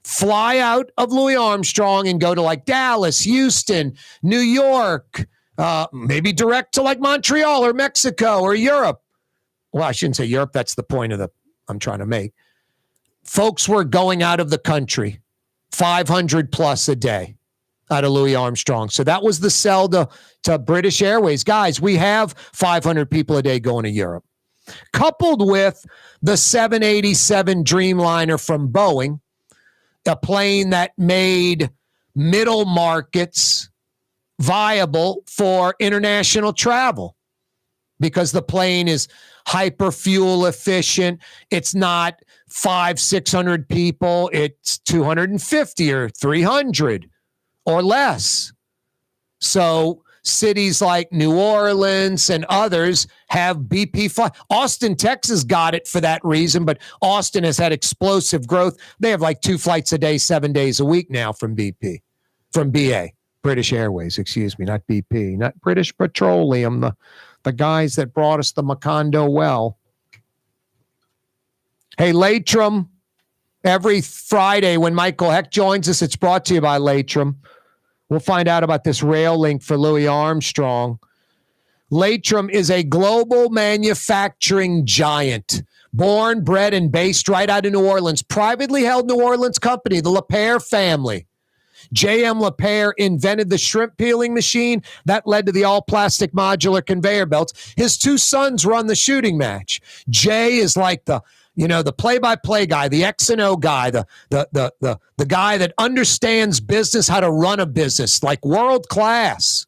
fly out of Louis Armstrong and go to like Dallas, Houston, New York, maybe direct to like Montreal or Mexico or Europe. Well, I shouldn't say Europe. That's the point of I'm trying to make. Folks were going out of the country, 500 plus a day out of Louis Armstrong. So that was the sell to British Airways. Guys, we have 500 people a day going to Europe. Coupled with the 787 Dreamliner from Boeing, a plane that made middle markets viable for international travel because the plane is hyper fuel efficient. It's not 500-600 people. It's 250 or 300 or less. So cities like New Orleans and others have BP flight. Austin, Texas got it for that reason, but Austin has had explosive growth. They have like 2 flights a day, 7 days a week now from BA. British Airways, excuse me, not BP, not British Petroleum, the guys that brought us the Macondo well. Hey, Latrim, every Friday when Michael Hecht joins us, it's brought to you by Latrim. We'll find out about this rail link for Louis Armstrong. Latrim is a global manufacturing giant, born, bred, and based right out of New Orleans. Privately held New Orleans company, the LePere family. J.M. LePere invented the shrimp peeling machine. That led to the all-plastic modular conveyor belts. His 2 sons run the shooting match. Jay is like the play-by-play guy, the X and O guy, the guy that understands business, how to run a business, like world class.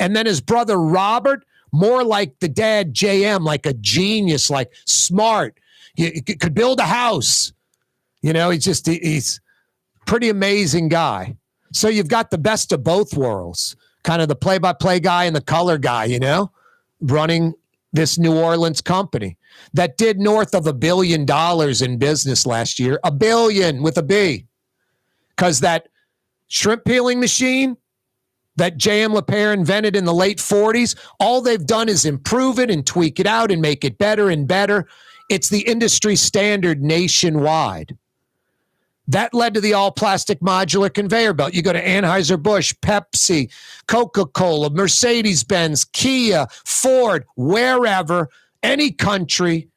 And then his brother Robert, more like the dad JM, like a genius, like smart. He could build a house. He's pretty amazing guy. So you've got the best of both worlds, kind of the play-by-play guy and the color guy, running this New Orleans company that did north of $1 billion in business last year. $1 billion with a B. Because that shrimp peeling machine that J.M. LePere invented in the late 40s, all they've done is improve it and tweak it out and make it better and better. It's the industry standard nationwide. That led to the all-plastic modular conveyor belt. You go to Anheuser-Busch, Pepsi, Coca-Cola, Mercedes-Benz, Kia, Ford, wherever, any country,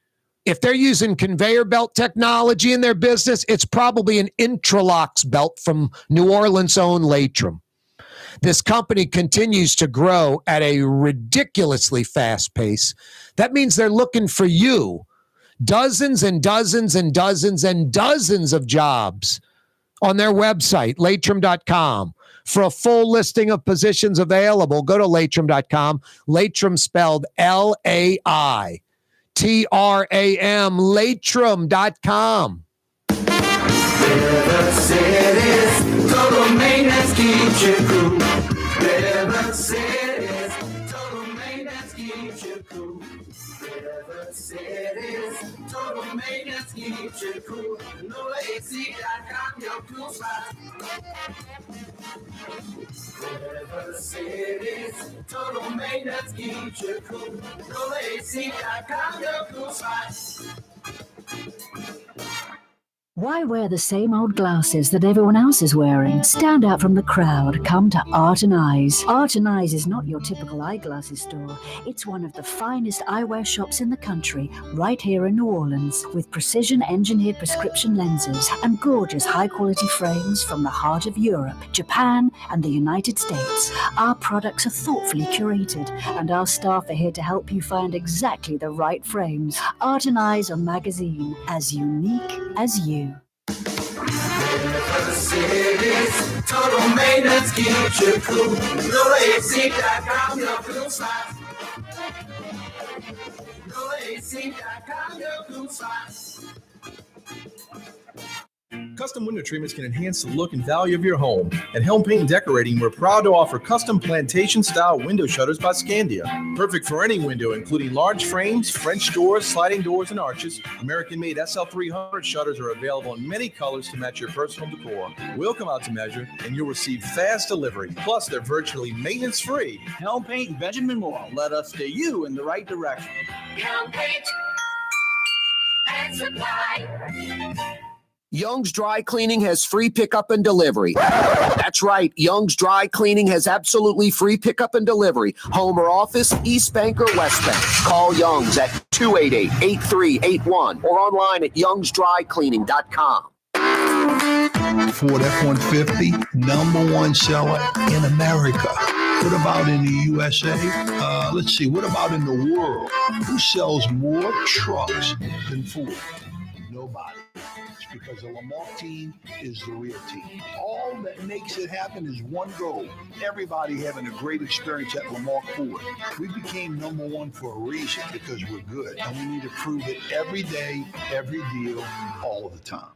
if they're using conveyor belt technology in their business, it's probably an Intralox belt from New Orleans' own Latrim. This company continues to grow at a ridiculously fast pace. That means they're looking for you. Dozens and dozens and dozens and dozens of jobs on their website, latrim.com. For a full listing of positions available, go to latrim.com. Latrim spelled L-A-I-T-R-A-M, latrim.com. River City's total maintenance keeps you cool. River City's total maintenance keeps you cool. River City's total maintenance keeps you cool. NolaAC.com, your cool spot. River City's total maintenance keeps you cool. NolaAC.com, your cool spot. Why wear the same old glasses that everyone else is wearing? Stand out from the crowd. Come to Art and Eyes. Art and Eyes is not your typical eyeglasses store. It's one of the finest eyewear shops in the country, right here in New Orleans, with precision-engineered prescription lenses and gorgeous high-quality frames from the heart of Europe, Japan, and the United States. Our products are thoughtfully curated, and our staff are here to help you find exactly the right frames. Art and Eyes on magazine, as unique as you. River City's total maintenance keeps you cool. NoAC.com, your cool spots. NoAC.com, your cool spots. Custom window treatments can enhance the look and value of your home. At Helm Paint and Decorating, we're proud to offer custom plantation-style window shutters by Scandia. Perfect for any window, including large frames, French doors, sliding doors, and arches. American-made SL300 shutters are available in many colors to match your personal decor. We'll come out to measure, and you'll receive fast delivery. Plus, they're virtually maintenance-free. Helm Paint and Benjamin Moore. Let us steer you in the right direction. Helm Paint and Supply. Young's Dry Cleaning has free pickup and delivery. That's right. Young's Dry Cleaning has absolutely free pickup and delivery. Home or office, East Bank or West Bank. Call Young's at 288-8381 or online at youngsdrycleaning.com. Ford F-150, #1 seller in America. What about in the USA? Let's see. What about in the world? Who sells more trucks than Ford? Nobody. Because the Lamar team is the real team. All that makes it happen is one goal. Everybody having a great experience at Lamar Ford. We became #1 for a reason, because we're good. And we need to prove it every day, every deal, all the time.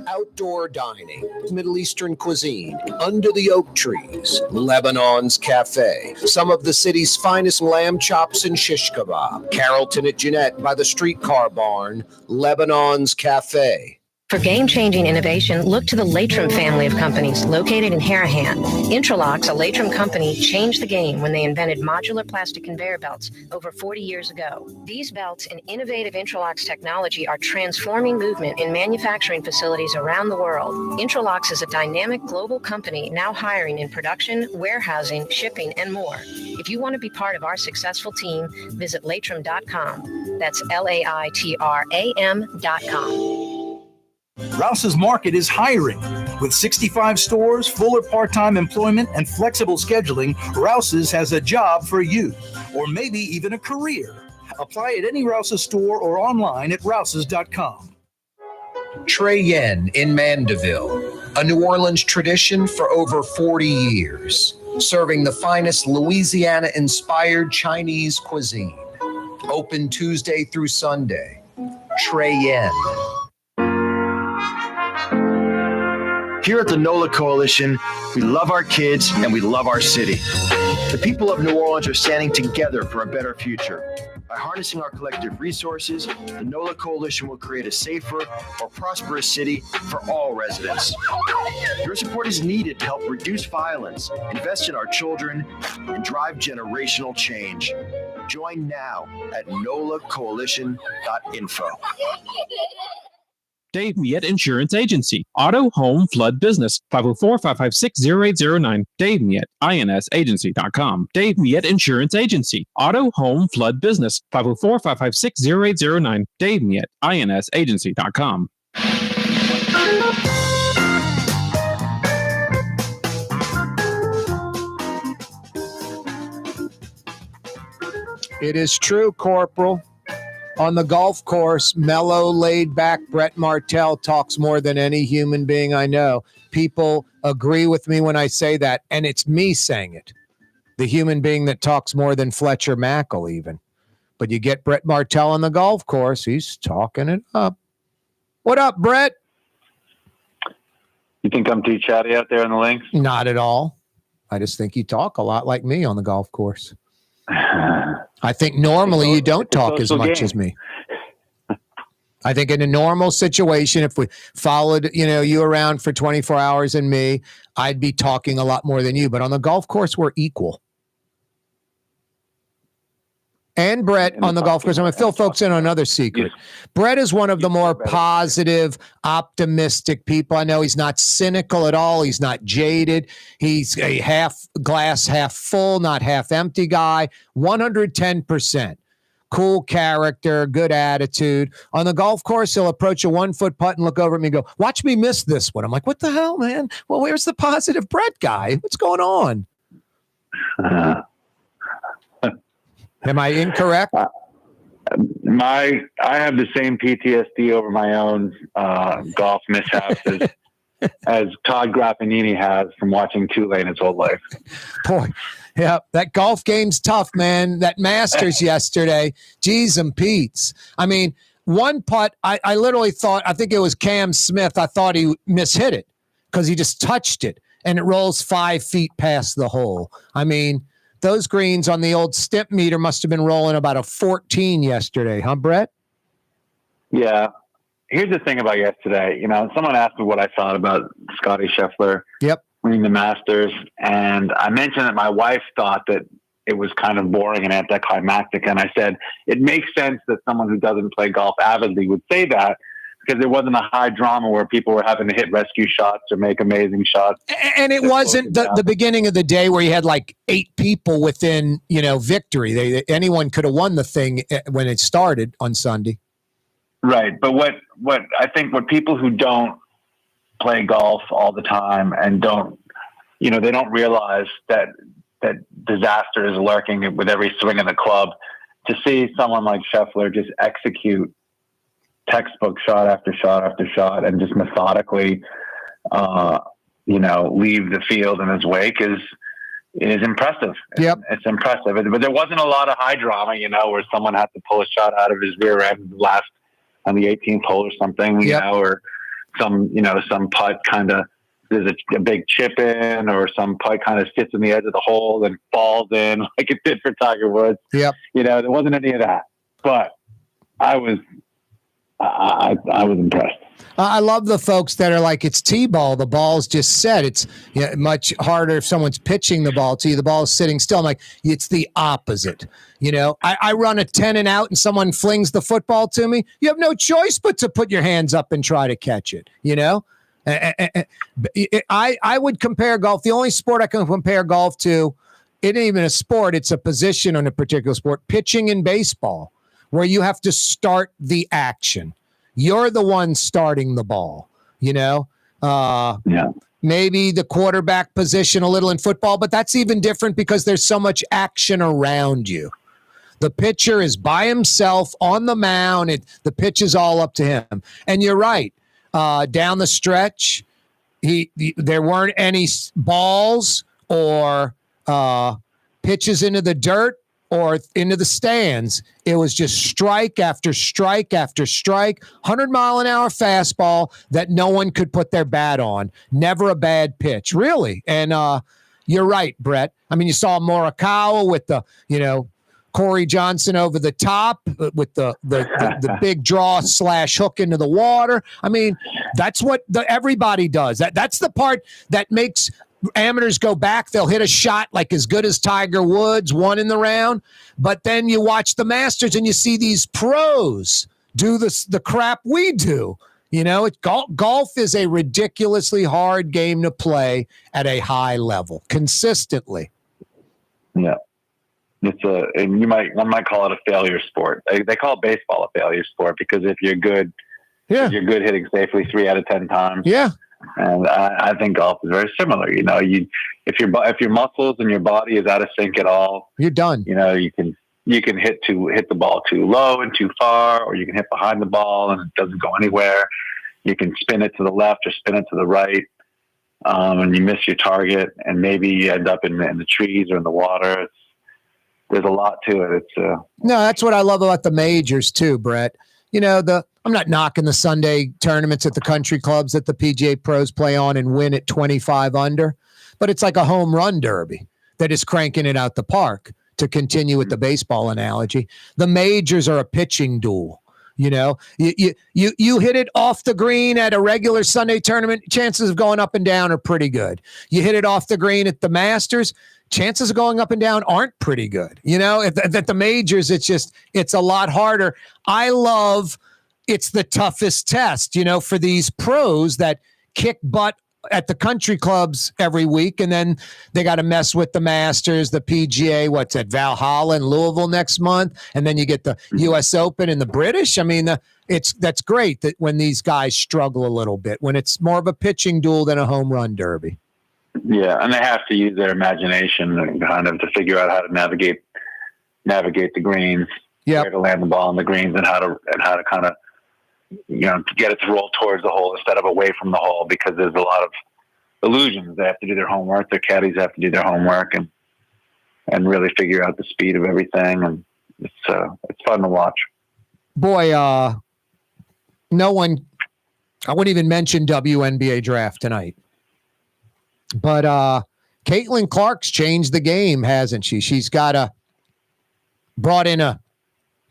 Outdoor dining, Middle Eastern cuisine, under the oak trees, Lebanon's Cafe, some of the city's finest lamb chops and shish kebab, Carrollton at Jeanette by the streetcar barn, Lebanon's Cafe. For game-changing innovation, look to the Latrim family of companies located in Harahan. Intralocks, a Latrim company, changed the game when they invented modular plastic conveyor belts over 40 years ago. These belts and innovative Intralocks technology are transforming movement in manufacturing facilities around the world. Intralocks is a dynamic global company now hiring in production, warehousing, shipping, and more. If you want to be part of our successful team, visit Latrim.com. That's LAITRAM.com. Rouse's Market is hiring. With 65 stores, full or part-time employment, and flexible scheduling, Rouse's has a job for you, or maybe even a career. Apply at any Rouse's store or online at rouses.com. Trey Yen in Mandeville, a New Orleans tradition for over 40 years, serving the finest Louisiana-inspired Chinese cuisine. Open Tuesday through Sunday. Trey Yen. Here at the NOLA Coalition, we love our kids and we love our city. The people of New Orleans are standing together for a better future. By harnessing our collective resources, the NOLA Coalition will create a safer, more prosperous city for all residents. Your support is needed to help reduce violence, invest in our children, and drive generational change. Join now at nolacoalition.info. Dave Miette Insurance Agency. Auto, home, flood, business. 504-556-0809. Dave Miette, INSagency.com. Dave Miette Insurance Agency. Auto, home, flood, business. 504-556-0809. Dave Miette, INSagency.com. It is true, Corporal. On the golf course, mellow, laid-back Brett Martell talks more than any human being I know. People agree with me when I say that, and it's me saying it. The human being that talks more than Fletcher Mackel even. But you get Brett Martell on the golf course, he's talking it up. What up, Brett? You think I'm too chatty out there on the links? Not at all. I just think you talk a lot like me on the golf course. I think normally you don't talk as much as me. I think in a normal situation, if we followed, you around for 24 hours and me, I'd be talking a lot more than you. But on the golf course, we're equal. and Brett on the golf course. I'm going to fill folks in on another secret. Brett is one of the more positive, optimistic people. I know he's not cynical at all. He's not jaded. He's a half glass, half full, not half empty guy. 110%. Cool character, good attitude. On the golf course, he'll approach a 1 foot putt and look over at me and go, watch me miss this one. I'm like, what the hell, man? Well, where's the positive Brett guy? What's going on? Am I incorrect? I have the same PTSD over my own golf mishaps as Todd Grappanini has from watching Tulane his whole life. Boy, yeah, that golf game's tough, man. That Masters yesterday, geez and Pete's. I mean, one putt, I literally thought, I think it was Cam Smith, I thought he mishit it because he just touched it, and it rolls 5 feet past the hole. I mean, those greens on the old stimp meter must have been rolling about a 14 yesterday, huh, Brett? Yeah. Here's the thing about yesterday. Someone asked me what I thought about Scotty Scheffler winning the Masters, and I mentioned that my wife thought that it was kind of boring and anticlimactic, and I said it makes sense that someone who doesn't play golf avidly would say that, because there wasn't a high drama where people were having to hit rescue shots or make amazing shots. And it wasn't the beginning of the day where you had like 8 people within, victory. Anyone could have won the thing when it started on Sunday. Right. But what I think what people who don't play golf all the time and don't, they don't realize that disaster is lurking with every swing of the club. To see someone like Scheffler just execute textbook shot after shot after shot and just methodically, leave the field in his wake is impressive. It's impressive. But there wasn't a lot of high drama, where someone had to pull a shot out of his rear end on the 18th hole or something, or some putt kind of, there's a big chip in, or some putt kind of sits in the edge of the hole and falls in like it did for Tiger Woods. There wasn't any of that, but I was impressed. I love the folks that are like, it's T-ball. The ball's just set. It's much harder if someone's pitching the ball to you. The ball's sitting still. I'm like, it's the opposite. I run a 10 and out and someone flings the football to me. You have no choice but to put your hands up and try to catch it. I would compare golf. The only sport I can compare golf to, it ain't even a sport. It's a position on a particular sport, pitching in baseball, where you have to start the action. You're the one starting the ball, maybe the quarterback position a little in football, but that's even different because there's so much action around you. The pitcher is by himself on the mound. The pitch is all up to him. And you're right. Down the stretch, there weren't any balls or pitches into the dirt or into the stands. It was just strike after strike after strike, 100-mile-an-hour fastball that no one could put their bat on. Never a bad pitch, really. And you're right, Brett. I mean, you saw Morikawa with the, Corey Johnson over the top with the big draw / hook into the water. I mean, that's what everybody does. That's the part that makes amateurs go back. They'll hit a shot like as good as Tiger Woods, won in the round. But then you watch the Masters and you see these pros do the crap we do. Golf is a ridiculously hard game to play at a high level consistently. Yeah. One might call it a failure sport. They call baseball a failure sport because if you're good, hitting safely 3 out of 10 times. Yeah. And I think golf is very similar. If your muscles and your body is out of sync at all, you're done. You can hit the ball too low and too far, or you can hit behind the ball and it doesn't go anywhere. You can spin it to the left or spin it to the right, and you miss your target, and maybe you end up in the trees or in the water. There's a lot to it. No, that's what I love about the majors too, Brett. I'm not knocking the Sunday tournaments at the country clubs that the PGA pros play on and win at 25 under, but it's like a home run derby that is cranking it out the park, to continue with the baseball analogy. The majors are a pitching duel. You hit it off the green at a regular Sunday tournament, chances of going up and down are pretty good. You hit it off the green at the Masters, chances of going up and down aren't pretty good. At the majors, it's a lot harder. I love it's the toughest test, for these pros that kick butt at the country clubs every week, and then they got to mess with the Masters, the PGA, what's at Valhalla in Louisville next month, and then you get the U.S. Open and the British. I mean, that's great that when these guys struggle a little bit, when it's more of a pitching duel than a home run derby. Yeah, and they have to use their imagination and kind of to figure out how to navigate the greens, where to land the ball on the greens, and how to kind of to get it to roll towards the hole instead of away from the hole, because there's a lot of illusions. They have to do their homework. Their caddies have to do their homework and really figure out the speed of everything. And it's fun to watch. Boy, no one. I wouldn't even mention WNBA draft tonight, but Caitlin Clark's changed the game, hasn't she? She's brought in a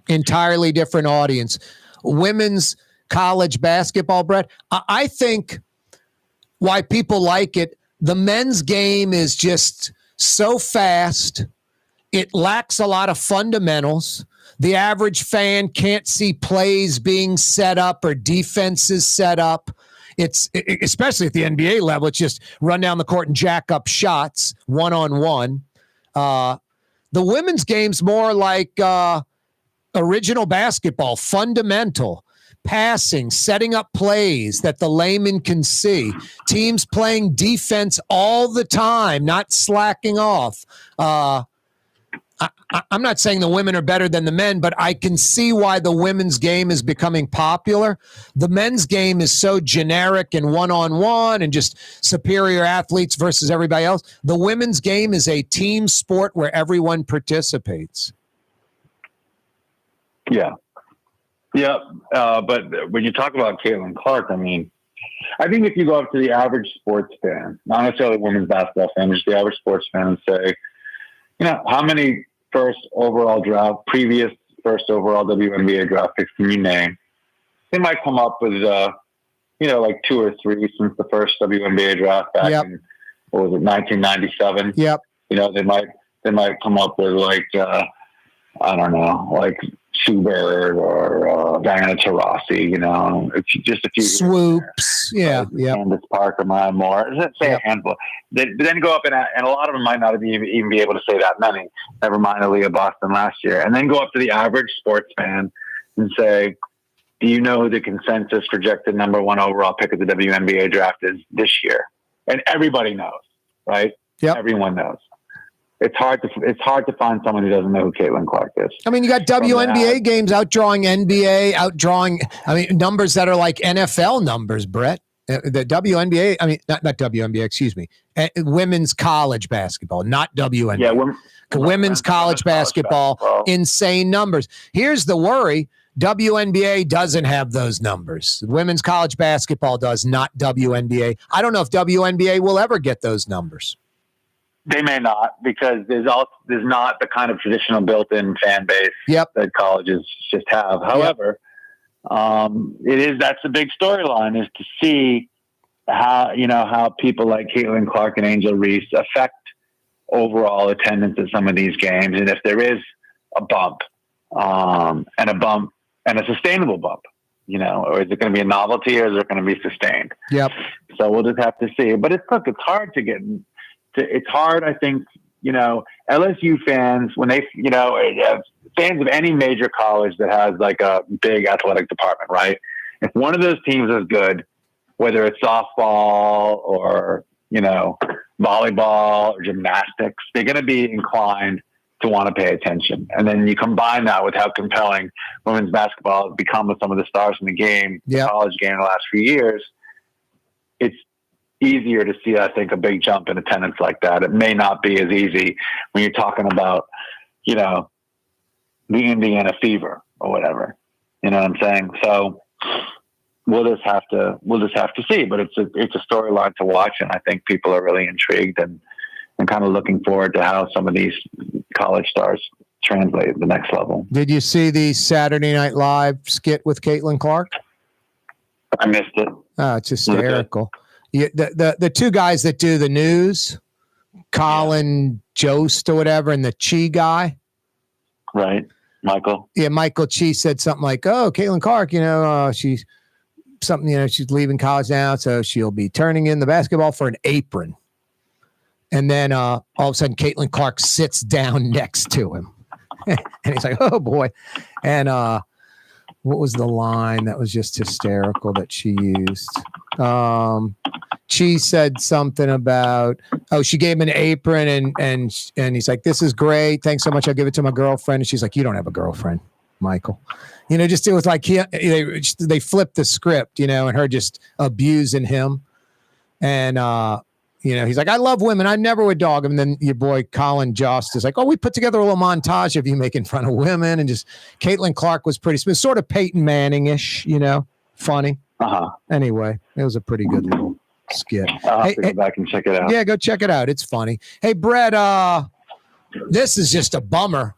entirely different audience. Women's college basketball, Brett. I think why people like it, the men's game is just so fast. It lacks a lot of fundamentals. The average fan can't see plays being set up or defenses set up. It's especially at the NBA level. It's just run down the court and jack up shots one-on-one. The women's game's more like original basketball, fundamental, passing, setting up plays that the layman can see. Teams playing defense all the time, not slacking off. I'm not saying the women are better than the men, but I can see why the women's game is becoming popular. The men's game is so generic and one-on-one and just superior athletes versus everybody else. The women's game is a team sport where everyone participates. Yeah. Yeah. But when you talk about Caitlin Clark, I mean, I think if you go up to the average sports fan, not necessarily women's basketball fan, just the average sports fan, and say, how many previous first overall WNBA draft picks can you name? They might come up with, like 2 or 3 since the first WNBA draft back in, 1997. Yep. They might come up with like, I don't know, like Sue Bird or Diana Taurasi, it's just a few swoops. Candace Parker, Maya Moore, say a handful. They then go up and a lot of them might not even be able to say that many. Never mind Aaliyah Boston last year, and then go up to the average sports fan and say, "Do you know who the consensus projected number 1 overall pick of the WNBA draft is this year?" And everybody knows, right? Yeah, everyone knows. It's hard to find someone who doesn't know who Caitlin Clark is. I mean, you got WNBA games outdrawing NBA, numbers that are like NFL numbers, Brett. The WNBA, not WNBA, excuse me. Women's college basketball, not WNBA. Yeah, women's college basketball, insane numbers. Here's the worry. WNBA doesn't have those numbers. Women's college basketball does, not WNBA. I don't know if WNBA will ever get those numbers. They may not, because there's not the kind of traditional built-in fan base that colleges just have. However, that's the big storyline, is to see how people like Caitlin Clark and Angel Reese affect overall attendance at some of these games, and if there is a bump, and a sustainable bump, or is it going to be a novelty, or is it going to be sustained? Yep. So we'll just have to see. But it's hard to get. It's hard, I think, LSU fans, when they, fans of any major college that has like a big athletic department, right? If one of those teams is good, whether it's softball or, volleyball or gymnastics, they're going to be inclined to want to pay attention. And then you combine that with how compelling women's basketball has become with some of the stars in the game, the college game in the last few years. It's easier to see, I think, a big jump in attendance like that. It may not be as easy when you're talking about, the Indiana Fever or whatever. You know what I'm saying? So we'll just have to see. But it's a storyline to watch, and I think people are really intrigued and kind of looking forward to how some of these college stars translate at the next level. Did you see the Saturday Night Live skit with Caitlin Clark? I missed it. Oh, it's hysterical. The 2 guys that do the news, Colin Jost or whatever, and the Chi guy. Right. Michael. Yeah, Michael Chi said something like, "Oh, Caitlin Clark, she's something, she's leaving college now, so she'll be turning in the basketball for an apron." And then all of a sudden, Caitlin Clark sits down next to him, and he's like, "Oh boy!" And what was the line that was just hysterical that she used? She said something about, she gave him an apron, and he's like, "This is great. Thanks so much. I'll give it to my girlfriend." And she's like, "You don't have a girlfriend, Michael." Just it was like they flipped the script, and her just abusing him. And, he's like, "I love women. I never would dog him." And then your boy Colin Jost is like, "Oh, we put together a little montage of you making fun of women." And just Caitlin Clark was pretty smooth, sort of Peyton Manning-ish, funny. Anyway, it was a pretty good little skit. I'll have to go back and check it out. Yeah, go check it out. It's funny. Hey, Brett, this is just a bummer.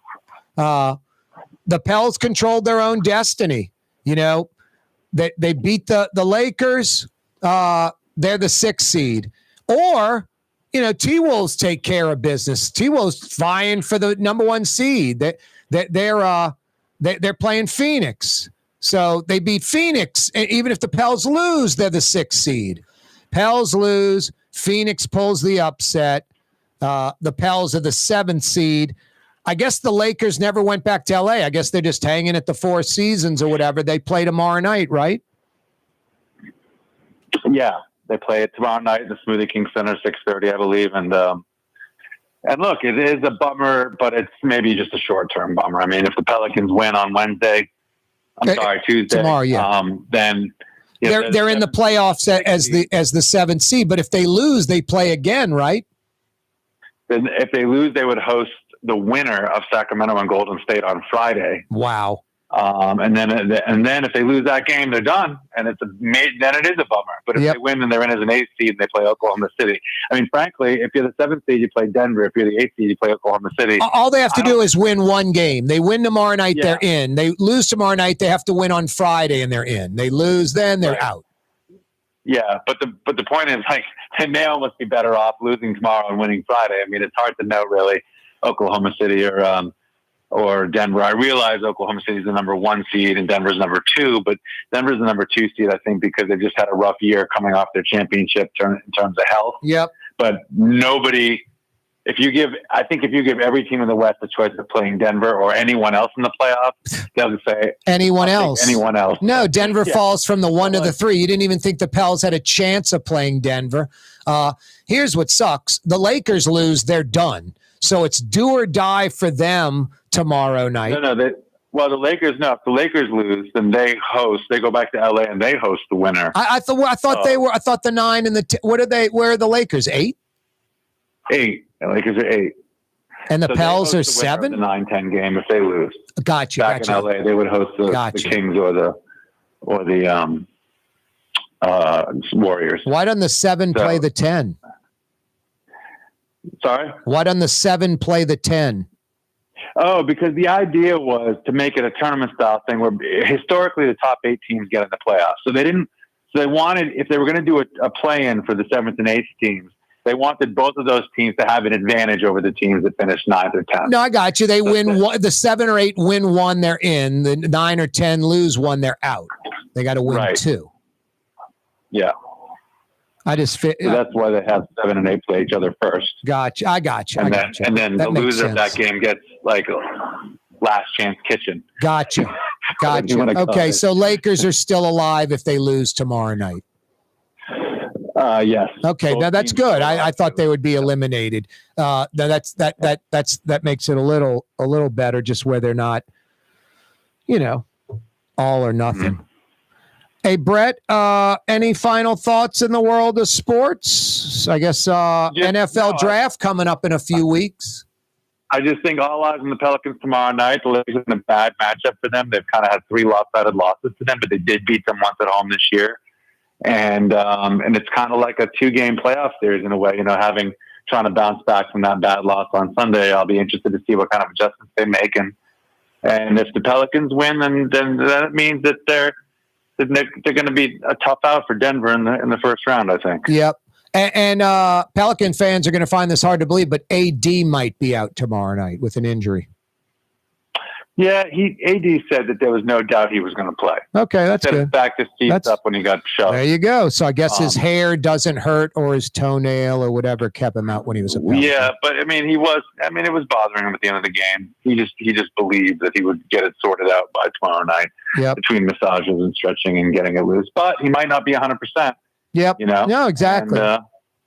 The Pels controlled their own destiny. They beat the Lakers. They're the 6th seed. Or, T-Wolves take care of business. T-Wolves vying for the number 1 seed. They're playing Phoenix. So they beat Phoenix. And even if the Pels lose, they're the 6th seed. Pels lose. Phoenix pulls the upset. The Pels are the 7th seed. I guess the Lakers never went back to LA. I guess they're just hanging at the Four Seasons or whatever. They play tomorrow night, right? Yeah, they play it tomorrow night in the Smoothie King Center, 6:30, I believe. And look, it is a bummer, but it's maybe just a short-term bummer. I mean, if the Pelicans win on Tuesday, tomorrow, yeah. Then they're in the playoffs as the 7th seed. But if they lose, they play again, right? Then if they lose, they would host the winner of Sacramento and Golden State on Friday. Wow. And then if they lose that game, they're done, and then it is a bummer. But if they win, then they're in as an 8th seed, and they play Oklahoma City. I mean, frankly, if you're the 7th seed, you play Denver. If you're the 8th seed, you play Oklahoma City. All they have to do is win one game. They win tomorrow night, they're in. They lose tomorrow night, they have to win on Friday, and they're in. They lose, then they're out. Yeah, but the point is, they may almost be better off losing tomorrow and winning Friday. I mean, it's hard to know really Oklahoma City or Denver. I realize Oklahoma City is the number 1 seed and Denver's number 2, but Denver's the number 2 seed, I think, because they've just had a rough year coming off their championship in terms of health. Yep. But if you give every team in the West the choice of playing Denver or anyone else in the playoffs, they'll say anyone else. No, Denver falls from the 1 to the 3. You didn't even think the Pels had a chance of playing Denver. Here's what sucks. The Lakers lose, they're done. So it's do or die for them tomorrow night. No. The Lakers. No, if the Lakers lose, then they host. They go back to LA and they host the winner. I thought they were. I thought the 9 and the. What are they? Where are the Lakers? 8. 8. The Lakers are 8. And the Pels are 7. The 9-10 game if they lose. Gotcha. Back in LA, they would host the Kings or the Warriors. Why doesn't the 7 play the 10? Sorry? Why doesn't the 7 play the 10? Oh, because the idea was to make it a tournament style thing where historically the top 8 teams get in the playoffs. So they wanted, if they were going to do a play-in for the 7th and 8th teams, they wanted both of those teams to have an advantage over the teams that finished 9th or 10th. No, I got you. They win one, the 7 or 8 win 1, they're in. The 9 or 10 lose 1, they're out. They got to win 2. Yeah. I just fit. So that's why they have 7 and 8 play each other first. Gotcha. I got you. And then the loser of that game gets like last chance kitchen. Gotcha. Okay, so Lakers are still alive if they lose tomorrow night. Yes. Okay, now that's good. I thought they would be eliminated. That makes it a little better, just where they're not, all or nothing. Mm-hmm. Hey, Brett, any final thoughts in the world of sports? I guess NFL draft coming up in a few weeks. I just think all eyes on the Pelicans tomorrow night. The Lakers are in a bad matchup for them. They've kind of had 3 lopsided losses to them, but they did beat them once at home this year. And it's kind of like a 2-game playoff series in a way, trying to bounce back from that bad loss on Sunday. I'll be interested to see what kind of adjustments they make. And if the Pelicans win, then that means that they're going to be a tough out for Denver in the first round, I think. Yep. And Pelican fans are going to find this hard to believe, but AD might be out tomorrow night with an injury. Yeah, AD said that there was no doubt he was going to play. Okay, that's good. He backed his teeth up when he got shoved. There you go. So I guess his hair doesn't hurt, or his toenail or whatever kept him out when he was a Pelican. Yeah, but it was bothering him at the end of the game. He just believed that he would get it sorted out by tomorrow night between massages and stretching and getting it loose. But he might not be 100%. Yep. No, exactly. And,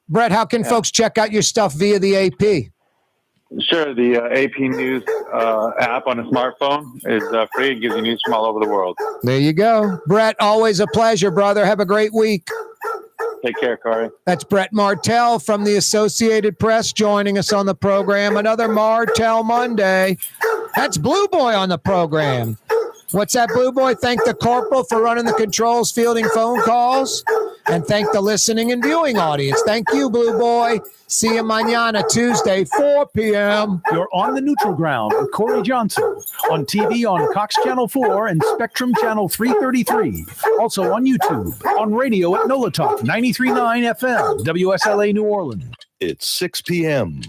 Brett, how can folks check out your stuff via the AP? Sure. The AP News app on a smartphone is free. It gives you news from all over the world. There you go. Brett, always a pleasure, brother. Have a great week. Take care, Corey. That's Brett Martell from the Associated Press joining us on the program. Another Martell Monday. That's Blue Boy on the program. What's that, Blue Boy? Thank the corporal for running the controls, fielding phone calls, and thank the listening and viewing audience. Thank you, Blue Boy. See you mañana, Tuesday, 4 p.m. You're on the neutral ground with Corey Johnson on TV on Cox Channel 4 and Spectrum Channel 333. Also on YouTube, on radio at NOLA Talk 93.9 FM, WSLA New Orleans. It's 6 p.m.